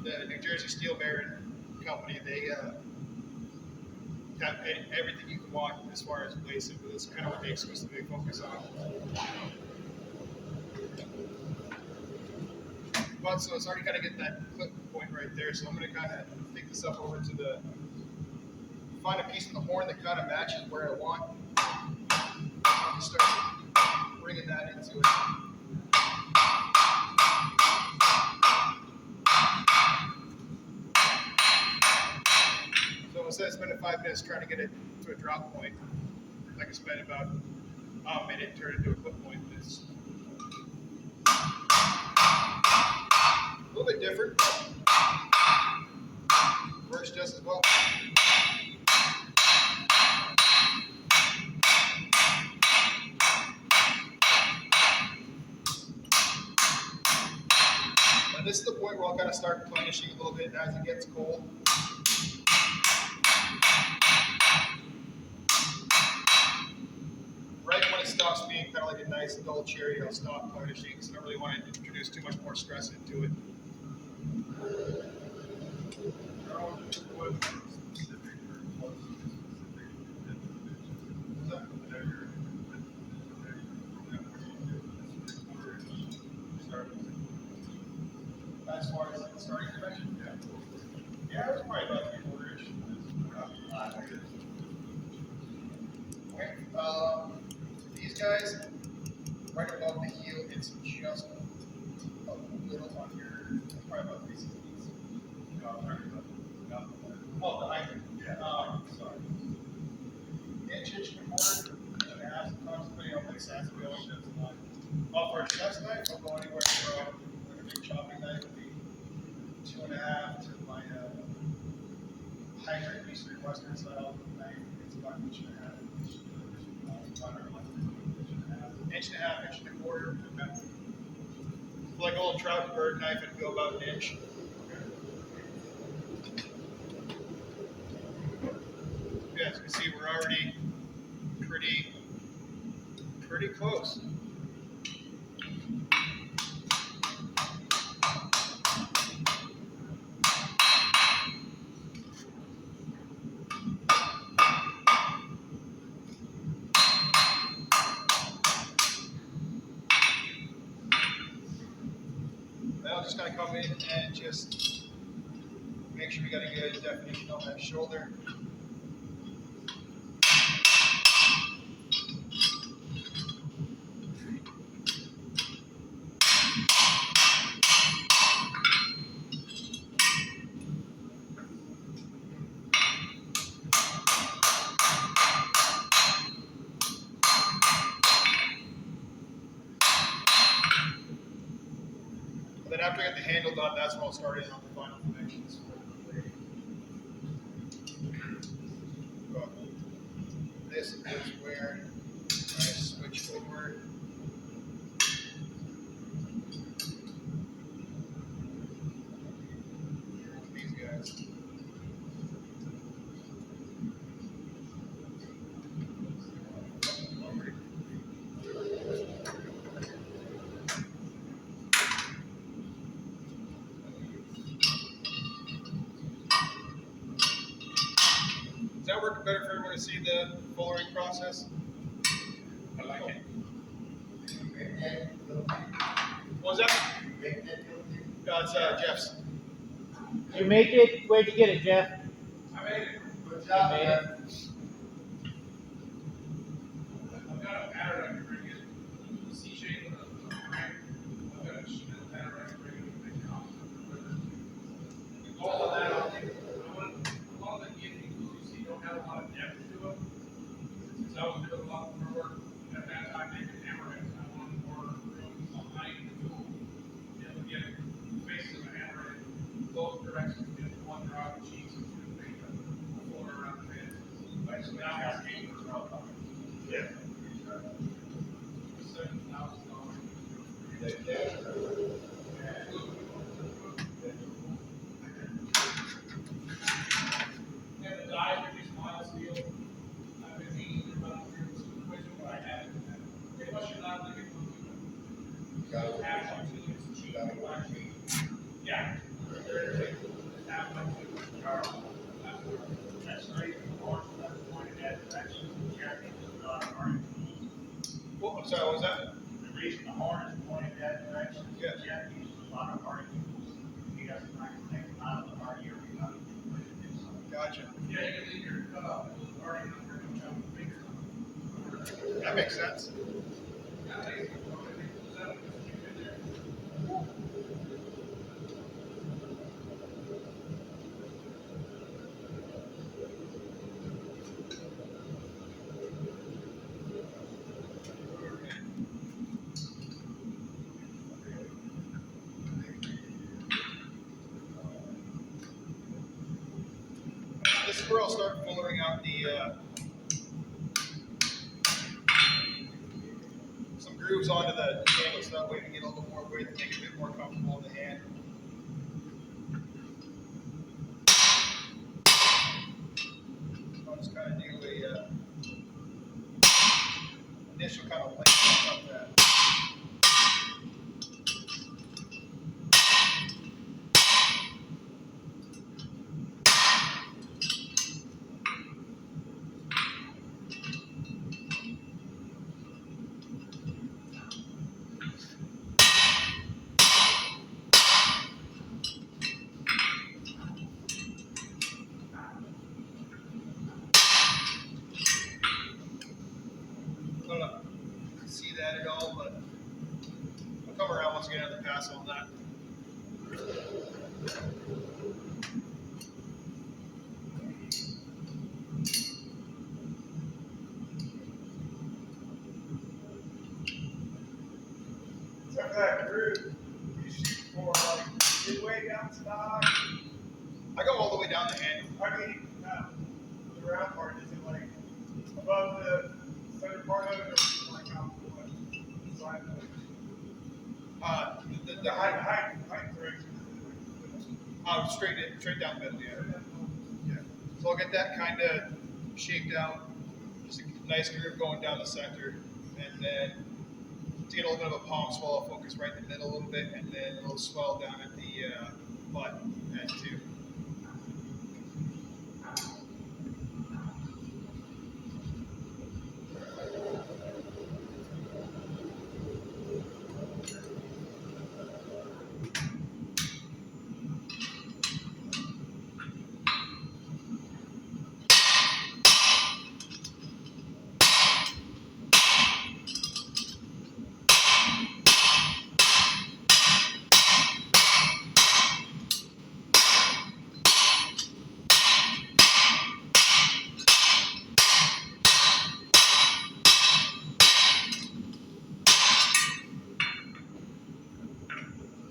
The New Jersey Steel Baron company, they have everything you can want as far as blades, but that's kind of what they exclusively focus on. But so it's already kind of get that clip point right there, so I'm going to kind of take this up over to find a piece of the horn that kind of matches where I want. And start bringing that into it. So instead of spending 5 minutes trying to get it to a drop point, I can spend about a minute and turn it into a clip point. It's a little bit different, but works just as well. And this is the point where I'll kind of start replenishing a little bit as it gets cold. Right when it stops being kind of like a nice dull cherry, I'll stop replenishing because I don't really want to introduce too much more stress into it. As far as the starting dimension? Yeah, it was probably about 3/4 inch. guys, right above the heel, it's just a little under, probably about 3 sixteenths. Oh, the height. Yeah. Sorry. Inch and a quarter, and a half, depending on what size we go. For a chef's knife, I'll go anywhere from like a big chopping knife would be 2.5 to my hybrid Eastern Western style knife. It's about 1.5 inches. Inch and a half, inch and a quarter. For like a little trout and bird knife, it'd go about an inch. Yeah, as you can see, we're already pretty close. Then I'll just kind of come in and just make sure we got a good definition on that shoulder. Then after I get the handle done, that's when I'll start in on the final dimensions. But this is where I switch over. These guys. Is that working better for everyone to see the fullering process? I like it. What was that? No, it's Jeff's. You make it? Where'd you get it, Jeff? I made it. Good You made it? I've got a pattern I can bring in. C shape with a crank. I've got a pattern I can bring in to make it off. All of that, I think, I want a lot of the gifting tools you see don't have a lot of depth to them. Since I was doing a lot more work at that time making hammerheads, I wanted more room behind the tool. You know, to get the face of a hammerhead, both directions, just one draw of cheese and two make a floor around the head. Like, so now our game is all about. Yeah. $7,000. And the dies are just mild steel. I've been meaning to run through some equation, but I haven't. Pretty much you're not looking for half one two is cheap. Yeah. Half one two. That's great. That's pointed at direction. Oh, I'm sorry, what was that? The reason the horn is pointed that direction is Yes. Jeff uses a lot of articles. He doesn't like to take them out of the party or he doesn't put it in something. Gotcha. Yeah, you can leave your cutoff. It was already not very much on the finger. That makes sense. Yeah, I think it's going to be seven. Keep it there. This is where I'll start fullering out the some grooves onto the handle, so that way we get a little more weight and make it a bit more comfortable in the hand. I'll just kind of do a initial kind of length of that. once again on the pass on that. So for that crew, you shoot for like midway down stock. I go all the way down the handle. I mean, the round part, is it like above the center part of it, or is it like out the side of it? The height direction. straight down the middle, yeah. So I'll get that kind of shaped out, just a nice groove going down the center, and then to get a little bit of a palm swell, I'll focus right in the middle a little bit, and then a little swell down at the butt end too.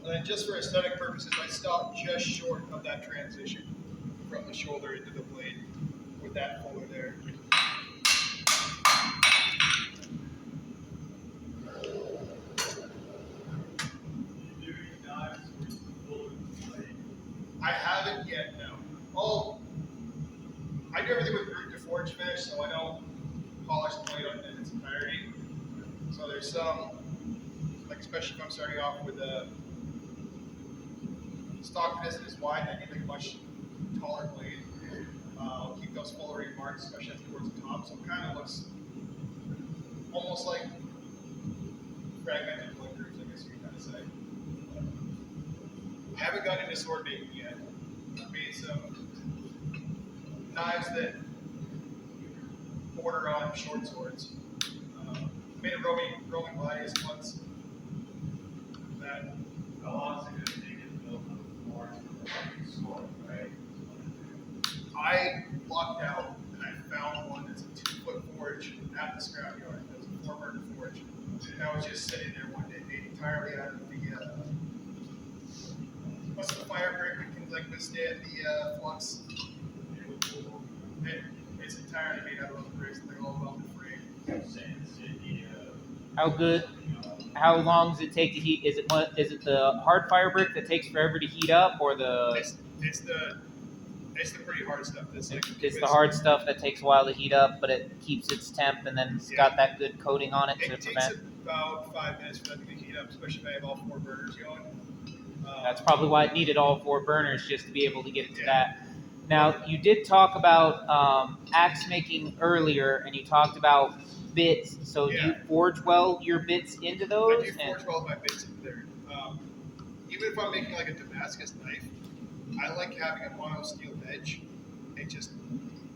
And then just for aesthetic purposes, I stop just short of that transition from the shoulder into the blade with that fuller there. I haven't yet, no. I do everything with root to forge finish, so I don't polish the blade in its entirety. So there's some, like especially if I'm starting off with a stock that isn't as wide, I need like a much taller blade. I'll keep those fuller marks, especially towards the top, so it kind of looks almost like fragmented blade grooves, I guess you could kind of say. I haven't gotten into sword making yet. I've made some knives that border on short swords. Made a Roman gladius once. That How long is it going to take to build the board for sword, right? I lucked out and I found one that's a 2-foot forge at the scrapyard. It was a 4-burner forge. And I was just sitting there one day, made entirely out of the what's the fire brick that can like withstand the flux. It's entirely made out of those bricks. They're all welded frame. How long does it take to heat? Is it the hard fire brick that takes forever to heat up, or It's the pretty hard stuff. That's like it's the hard stuff that takes a while to heat up, but it keeps its temp and then it's got that good coating on it to takes prevent. about 5 minutes for that to heat up, especially if I have all 4 burners going. That's probably why it needed all 4 burners, just to be able to get it to that. Now, you did talk about axe making earlier, and you talked about bits. So do you forge weld your bits into those? I do forge weld my bits into there. Even if I'm making like a Damascus knife, I like having a mono steel edge. It just,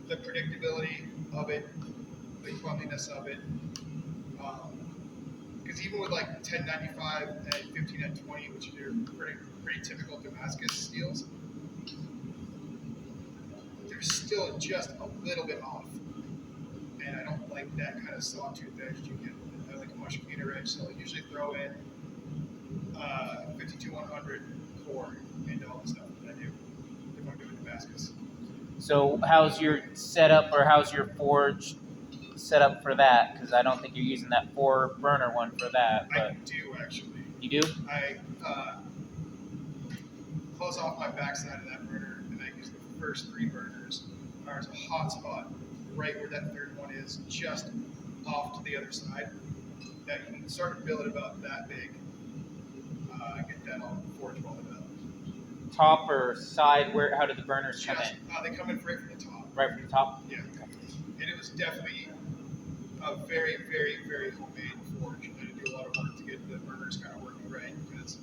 the predictability of it, the cleanliness of it. Because even with like 1095 and 15N20, which are pretty typical Damascus steels, they're still just a little bit off. And I don't like that kind of sawtooth edge you get. I like a much cleaner edge, so I usually throw in 52-100 core into all the stuff that I do if I'm doing Damascus. So how's your setup, or how's your forge set up for that? Because I don't think you're using that 4 burner one for that. But I do actually. You do? I close off my backside of that burner, and I use the first 3 burners. There's a hot spot right where that 3rd one is, just off to the other side. That you can start to build it about that big. Get that all forge welded up. Top or side? How do the burners come in? They come in right from the top. Right from the top? Yeah. And it was definitely a very, very, very homemade forge. I had to do a lot of work to get the burners kind of working right, because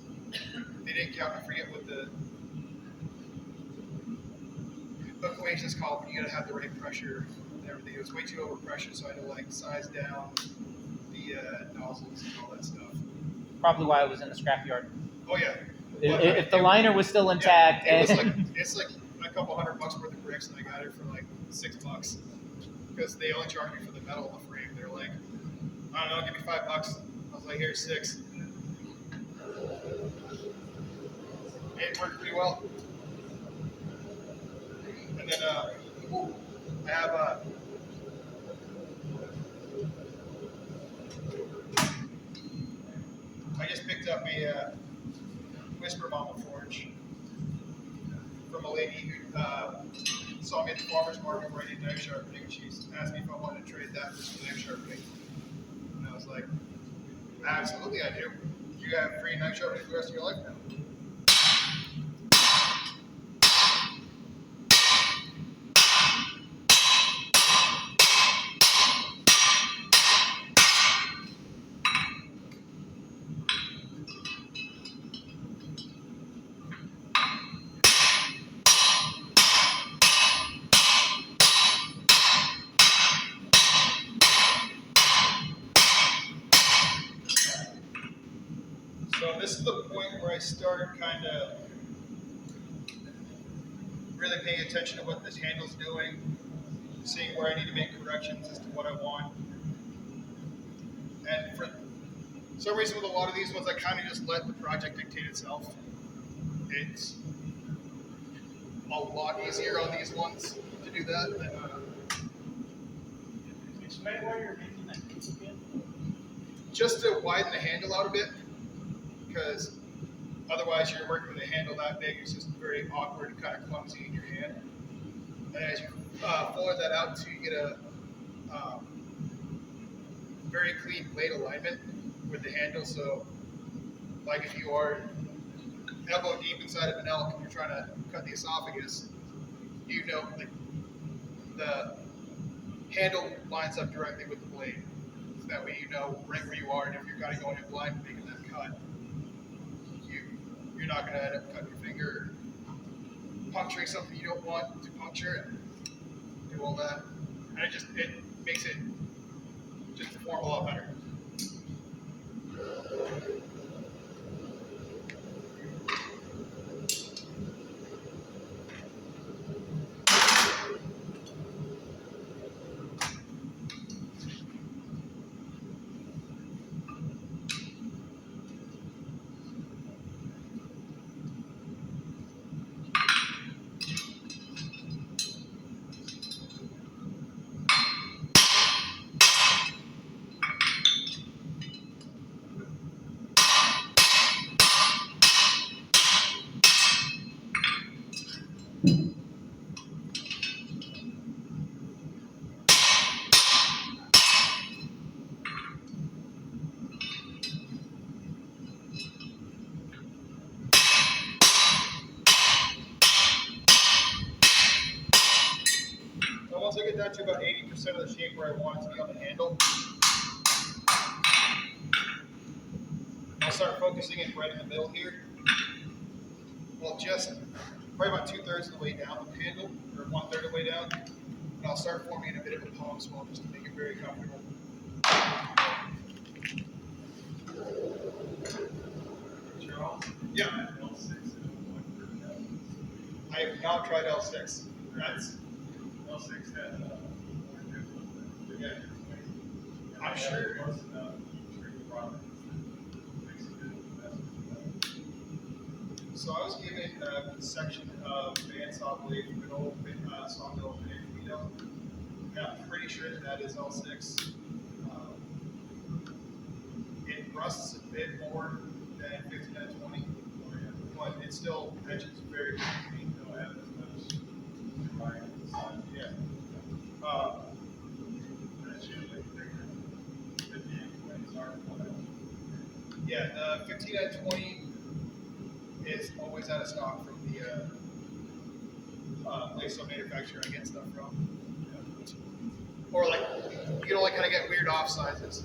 they didn't count. I forget what the equations called, but you got to have the right pressure and everything. It was way too overpressure, so I had to like size down the nozzles and all that stuff. probably why it was in the scrapyard. Oh yeah. If the liner was still intact, it was and it's like a couple $100 worth of bricks, and I got it for like $6 because they only charged me for the metal in the frame. They're like, I don't know, give me $5. I was like, here's 6. It worked pretty well. And then I have I just picked up a Whisper Mama forge from a lady who saw me at the farmer's market where I did knife sharpening. She asked me if I wanted to trade that for some knife sharpening. And I was like, absolutely I do. You have free knife sharpening for the rest of your life now. So this is the point where I start kind of really paying attention to what this handle's doing, seeing where I need to make corrections as to what I want. And for some reason with a lot of these ones, I kind of just let the project dictate itself. It's a lot easier on these ones to do that than Explain why you're making that piece again. just to widen the handle out a bit, because otherwise you're working with a handle that big, it's just very awkward and kind of clumsy in your hand. And as you forward that out to you get a very clean blade alignment with the handle. So like if you are elbow deep inside of an elk and you're trying to cut the esophagus, you know like the handle lines up directly with the blade. So that way you know right where you are, and if you're kind of going in blind and making that cut, you're not going to end up cutting your finger or puncturing something you don't want to puncture and do all that. And it makes it just perform a lot better. So once I get down to about 80% of the shape where I want it to be on the handle, I'll start focusing it right in the middle here. Well, just probably about 2/3 of the way down the handle, or 1/3 of the way down. And I'll start forming a bit of a palm swell just to make it very comfortable. Charles? Yeah, L6 I have not tried L6. That's, L6 had yeah, I'm sure. So I was given a section of bandsaw blade from an old sawmill in Toledo. And I'm pretty sure that is L6. It rusts a bit more than 15-20, but it still etches very clean. Yeah. Yeah, the 15-20 is always out of stock from the place I'm manufacturing I get stuff from. Or like, you can only kind of get weird off sizes.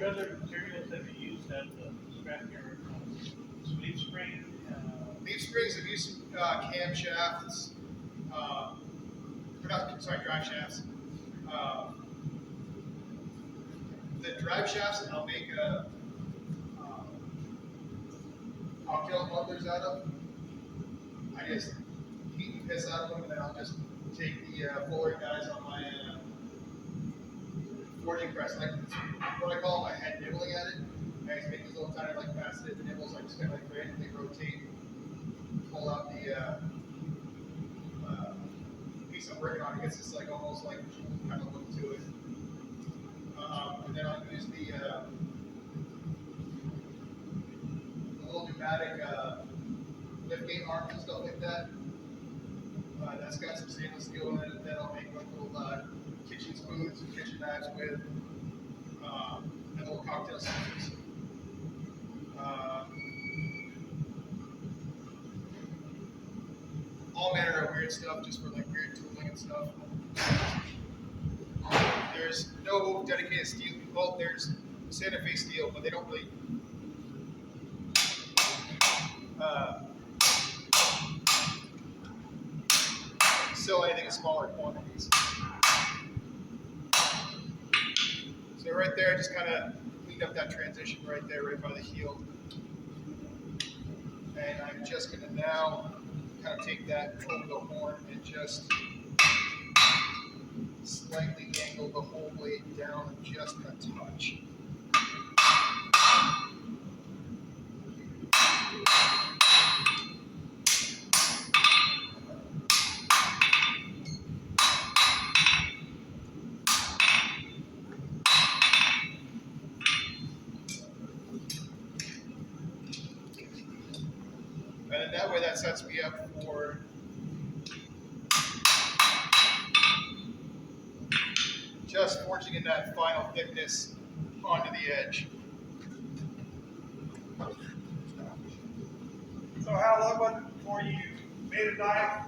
What other materials have you used at the scrapyard? Leaf spring, Leaf springs have used some camshafts, or not, sorry, drive shafts. The drive shafts I'll make cocktail mufflers out of. I just heat and piss out of them, and then I'll just take the fuller guys on my forging press, like what I call my head nibbling at it. I just make these little tiny like faceted nibbles. I just kind of like randomly rotate, pull out the piece I'm working on. It gets this like almost like kind of look to it. And then I'll use the little pneumatic lift gate arms and stuff like that. That's got some stainless steel in it. And then I'll make like little kitchen spoons and kitchen knives with, and little cocktail scissors. All manner of weird stuff, just for like weird tooling and stuff. There's no dedicated steel. Well, there's Santa Fe steel, but they don't really sell anything in smaller quantities. So right there, just kind of cleaned up that transition right there, right by the heel. And I'm just going to now kind of take that over the horn and just slightly angle the whole blade down just a touch. And in that way, that sets me up for just forging in that final thickness onto the edge. So how long was it before you made a knife?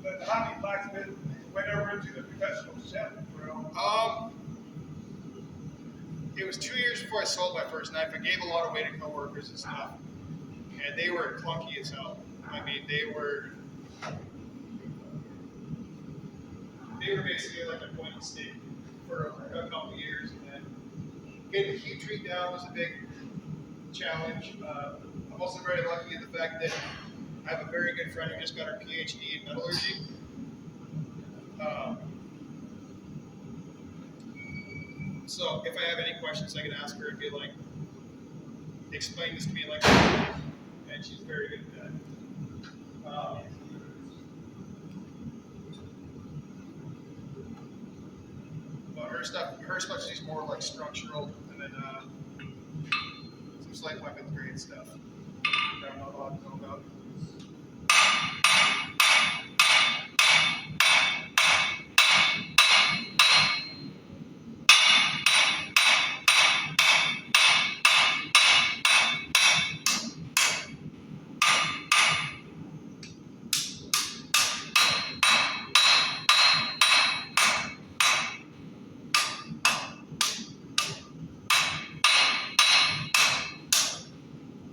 The hobby blacksmith went over into the professional chef world. It was 2 years before I sold my first knife. I gave a lot away to coworkers and stuff, and they were clunky as hell. I mean, they were basically like a point stick for a couple of years, and then getting the heat treat down was a big challenge. I'm also very lucky in the fact that I have a very good friend who just got her PhD in metallurgy. So if I have any questions, I can ask her and be like, explain this to me like, and she's very good at that. But her stuff, she's more like structural, and then some slight weapons grade stuff that I'm not allowed to know about.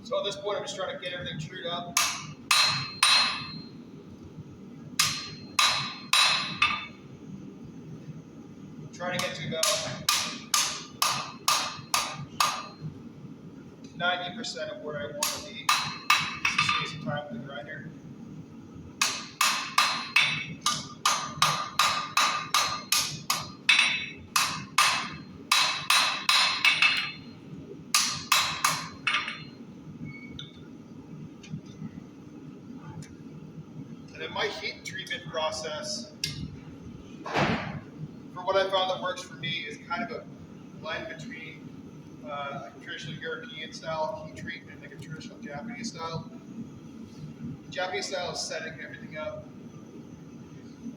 So at this point, I'm just trying to get everything trued up. Trying to get to about 90% of where I want to be. Just to save some time with the grinder. And then my heat treatment process, for what I found that works for me, is kind of a blend between a traditional European style heat treatment and like a traditional Japanese style. The Japanese style is setting everything up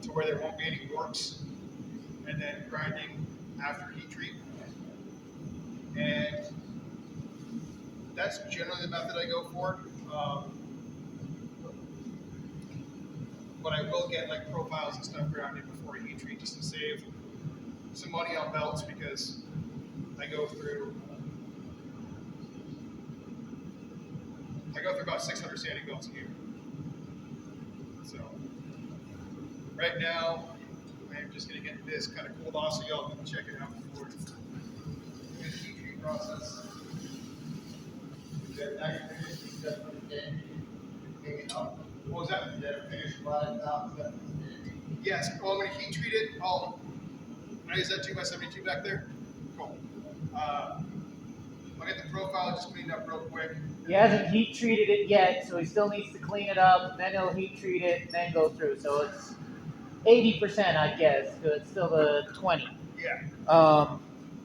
to where there won't be any warps, and then grinding after heat treat. And that's generally the method I go for. But I will get like profiles and stuff grounded before I heat treat just to save some money on belts, because I go through about 600 sanding belts a year. So right now, I'm just gonna get this kind of cooled off so y'all can check it out before the heat treat process. What was that? Yes. Well, I'm gonna heat treat it. Is that 2x72 back there? Cool. I'll get the profile just cleaned up real quick. He hasn't heat treated it yet, so he still needs to clean it up. Then he'll heat treat it, and then go through. So it's 80%, I guess. So it's still the 20. Yeah.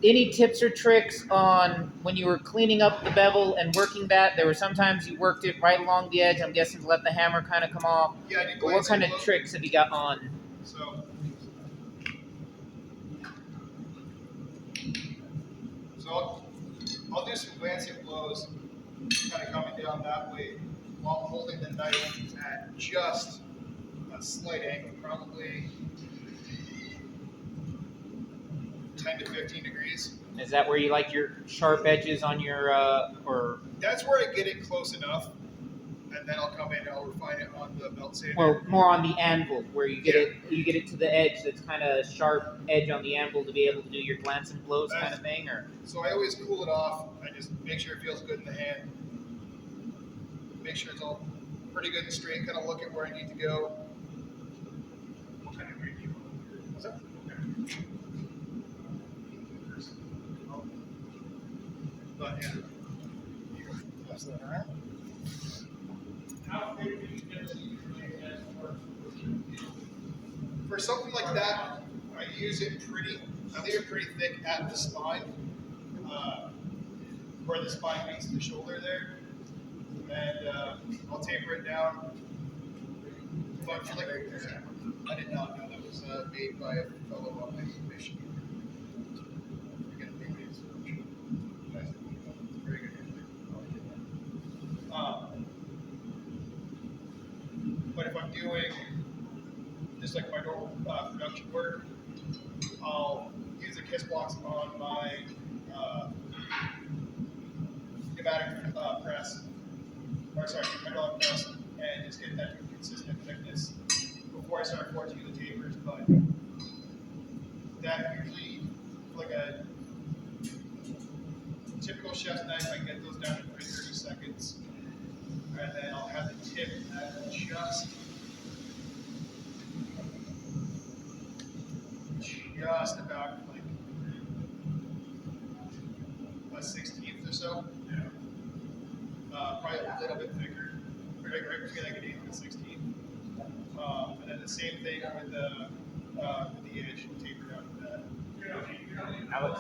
Any tips or tricks on when you were cleaning up the bevel and working that? There were sometimes you worked it right along the edge. I'm guessing to let the hammer kind of come off. Yeah, I did. But what kind of tricks have you got on? So I'll do some glancing blows, kind of coming down that way, while holding the knife at just a slight angle, probably 10 to 15 degrees. Is that where you like your sharp edges on your or? That's where I get it close enough, and then I'll come in and I'll refine it on the belt sander. Well, more on the anvil, where you get it to the edge. That's kind of sharp edge on the anvil to be able to do your glancing blows kind of thing, or. So I always cool it off. I just make sure it feels good in the hand. Make sure it's all pretty good and straight. Kind of look at where I need to go. What kind of grade do you want? What's that? Okay. But yeah. Pass that around. How big do you typically make that work? For something like that, I use it I leave it pretty thick at the spine, where the spine meets the shoulder there, and I'll taper it down. But for like, I did not know that was made by a fellow up in Michigan. Very good. But if I'm doing just like my normal production work, I'll use the kiss blocks on my pneumatic press, hydraulic press, and just get that to a consistent thickness before I start forging the tapers. But that usually, like a typical chef's knife, I get those down in 30 seconds, and then I'll have the tip at just about like a 16th or so. Yeah. Probably a little bit thicker. Right between like an 8th and a 16th. And then the same thing with the edge tapered out of that. Alex.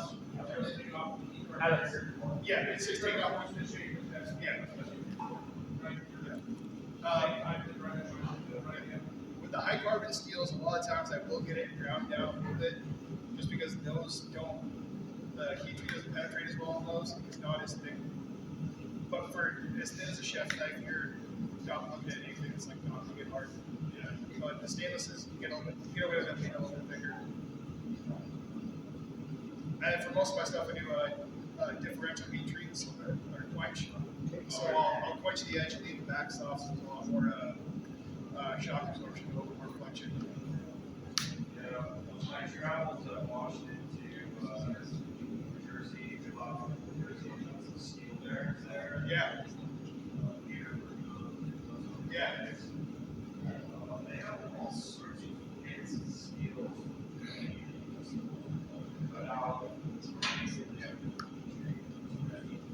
Yeah, it's just taken off. Yeah. With the high carbon steels, a lot of times I will get it ground down a little bit, just because those the heat treat doesn't penetrate as well on those. It's not as thick. But for as thin as a chef's knife, you're not looking at anything that's like not going to get hard. Yeah. But the stainlesses, you get away with them being a little bit thicker. And for most of my stuff, I do differential heat treats or quench. So I'll quench the edge and leave the back soft, so there's a lot more shock absorption, a little more quenching. Yeah, I traveled to Washington to New Jersey, New Jersey, steel bears there. Yeah. Yeah. They have all sorts of fancy steels.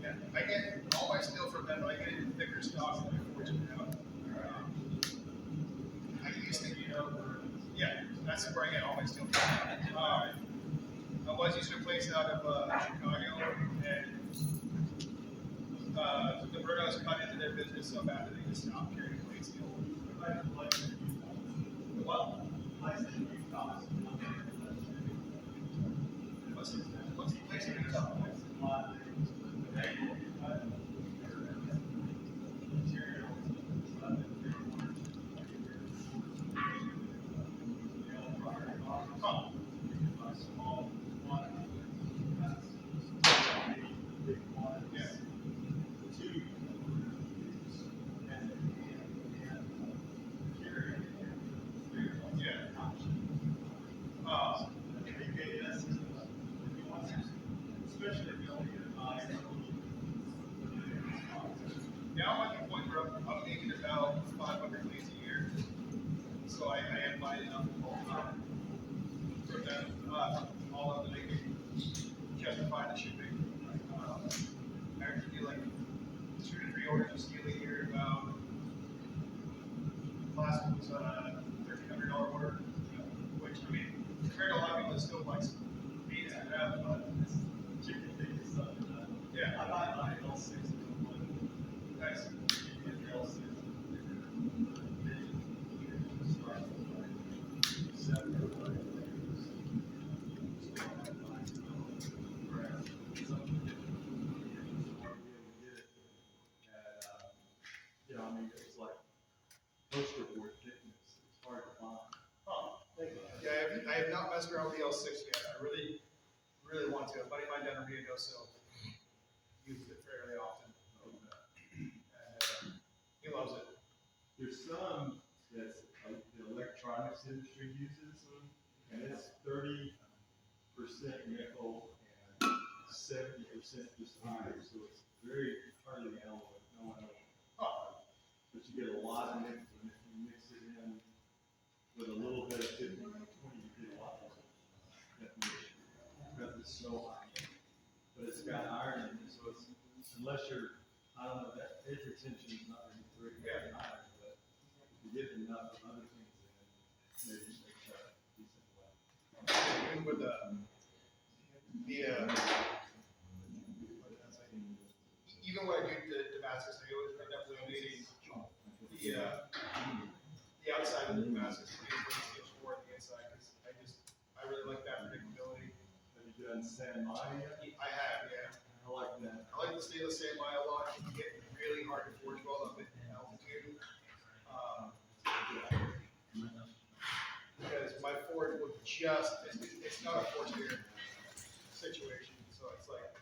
Yeah. I get all my steel from them, but I get it in thicker stock than I forge it out. I used to, yeah, that's where I get all my steel from. I was used to a place out of Chicago, and the Brunos cut into their business so bad that they just stopped carrying plate steel. What? What's the place in Utah? 06 yet. I really want to. A buddy of mine down in Rio Doso uses it fairly often. And he loves it. There's some that's the electronics industry uses, and it's 30% nickel and 70% just iron, so it's very hardly alloy, no alloy. But you get a lot of nickel, and if you mix it in with a little bit of 50, 20, you get a lot of definition because it's so high. But it's got iron in it, so it's, unless you're, I don't know, that edge retention is not really very good iron, but if you get enough of other things in it, maybe you make a decent way. Even with even when I do the Damascus, I always end up laminating the outside of the Damascus to be able to more on the inside because I really like that predictability. Have you done San Maya yet? I have, yeah. I like that. I like the stainless San Maya a lot. It can get really hard to forge well up at altitude. Because my forge will it's not a forced air situation, so it's like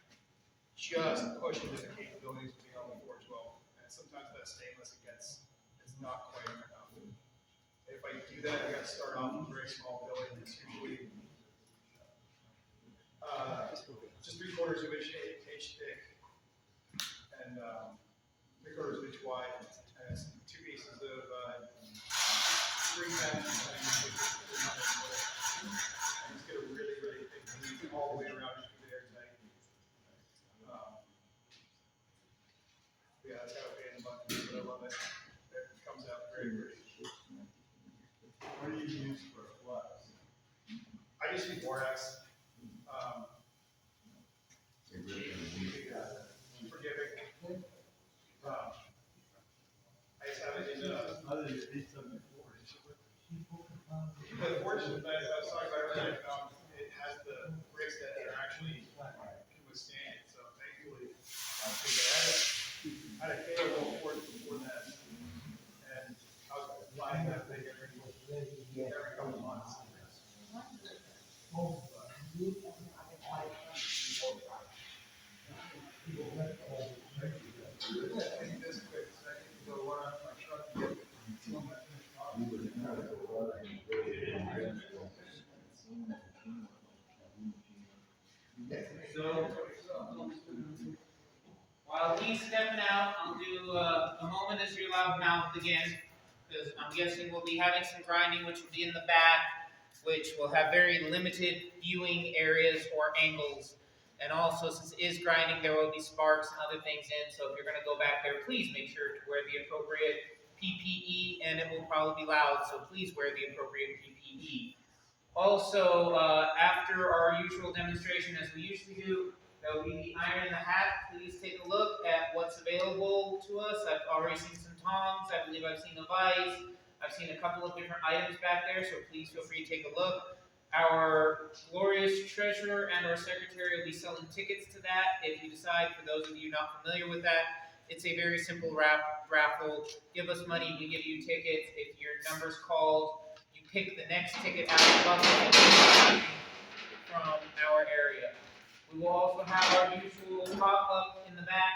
just pushing to the capabilities of being able to forge well. And sometimes that stainless, it's not quite enough. If I do that, I got to start off with a very small billet. It's usually just 3/4 of an inch thick and 3/4 of an inch wide, and it's 2 pieces of 3 tenths. And just get a really thick weave all the way around it to there tight. Yeah, that's how it in the bucket, but I love it. It comes out very pretty. What do you use for a flux? I just use borax. Forgiving. I just have it in Other than these something forged. the forge that I was talking about earlier. It has the bricks that are actually can withstand it. So thankfully, I had a KO forge before that, and I was buying that thing every couple of months. This quick, so I can go run out my truck and get it. So, while he's stepping out, I'll do a moment as your loud mouth again, because I'm guessing we'll be having some grinding, which will be in the back, which will have very limited viewing areas or angles. And also, since it is grinding, there will be sparks and other things in, so if you're going to go back there, please make sure to wear the appropriate PPE, and it will probably be loud, so please wear the appropriate PPE. Also, after our usual demonstration, as we usually do, there will be the iron in the hat. Please take a look at what's available to us. I've already seen some tongs. I believe I've seen a vise. I've seen a couple of different items back there, so please feel free to take a look. Our glorious treasurer and our secretary will be selling tickets to that. If you decide, for those of you not familiar with that, it's a very simple raffle. Give us money, we give you tickets. If your number's called, you pick the next ticket out of the bucket from our area. We will also have our usual pop-up in the back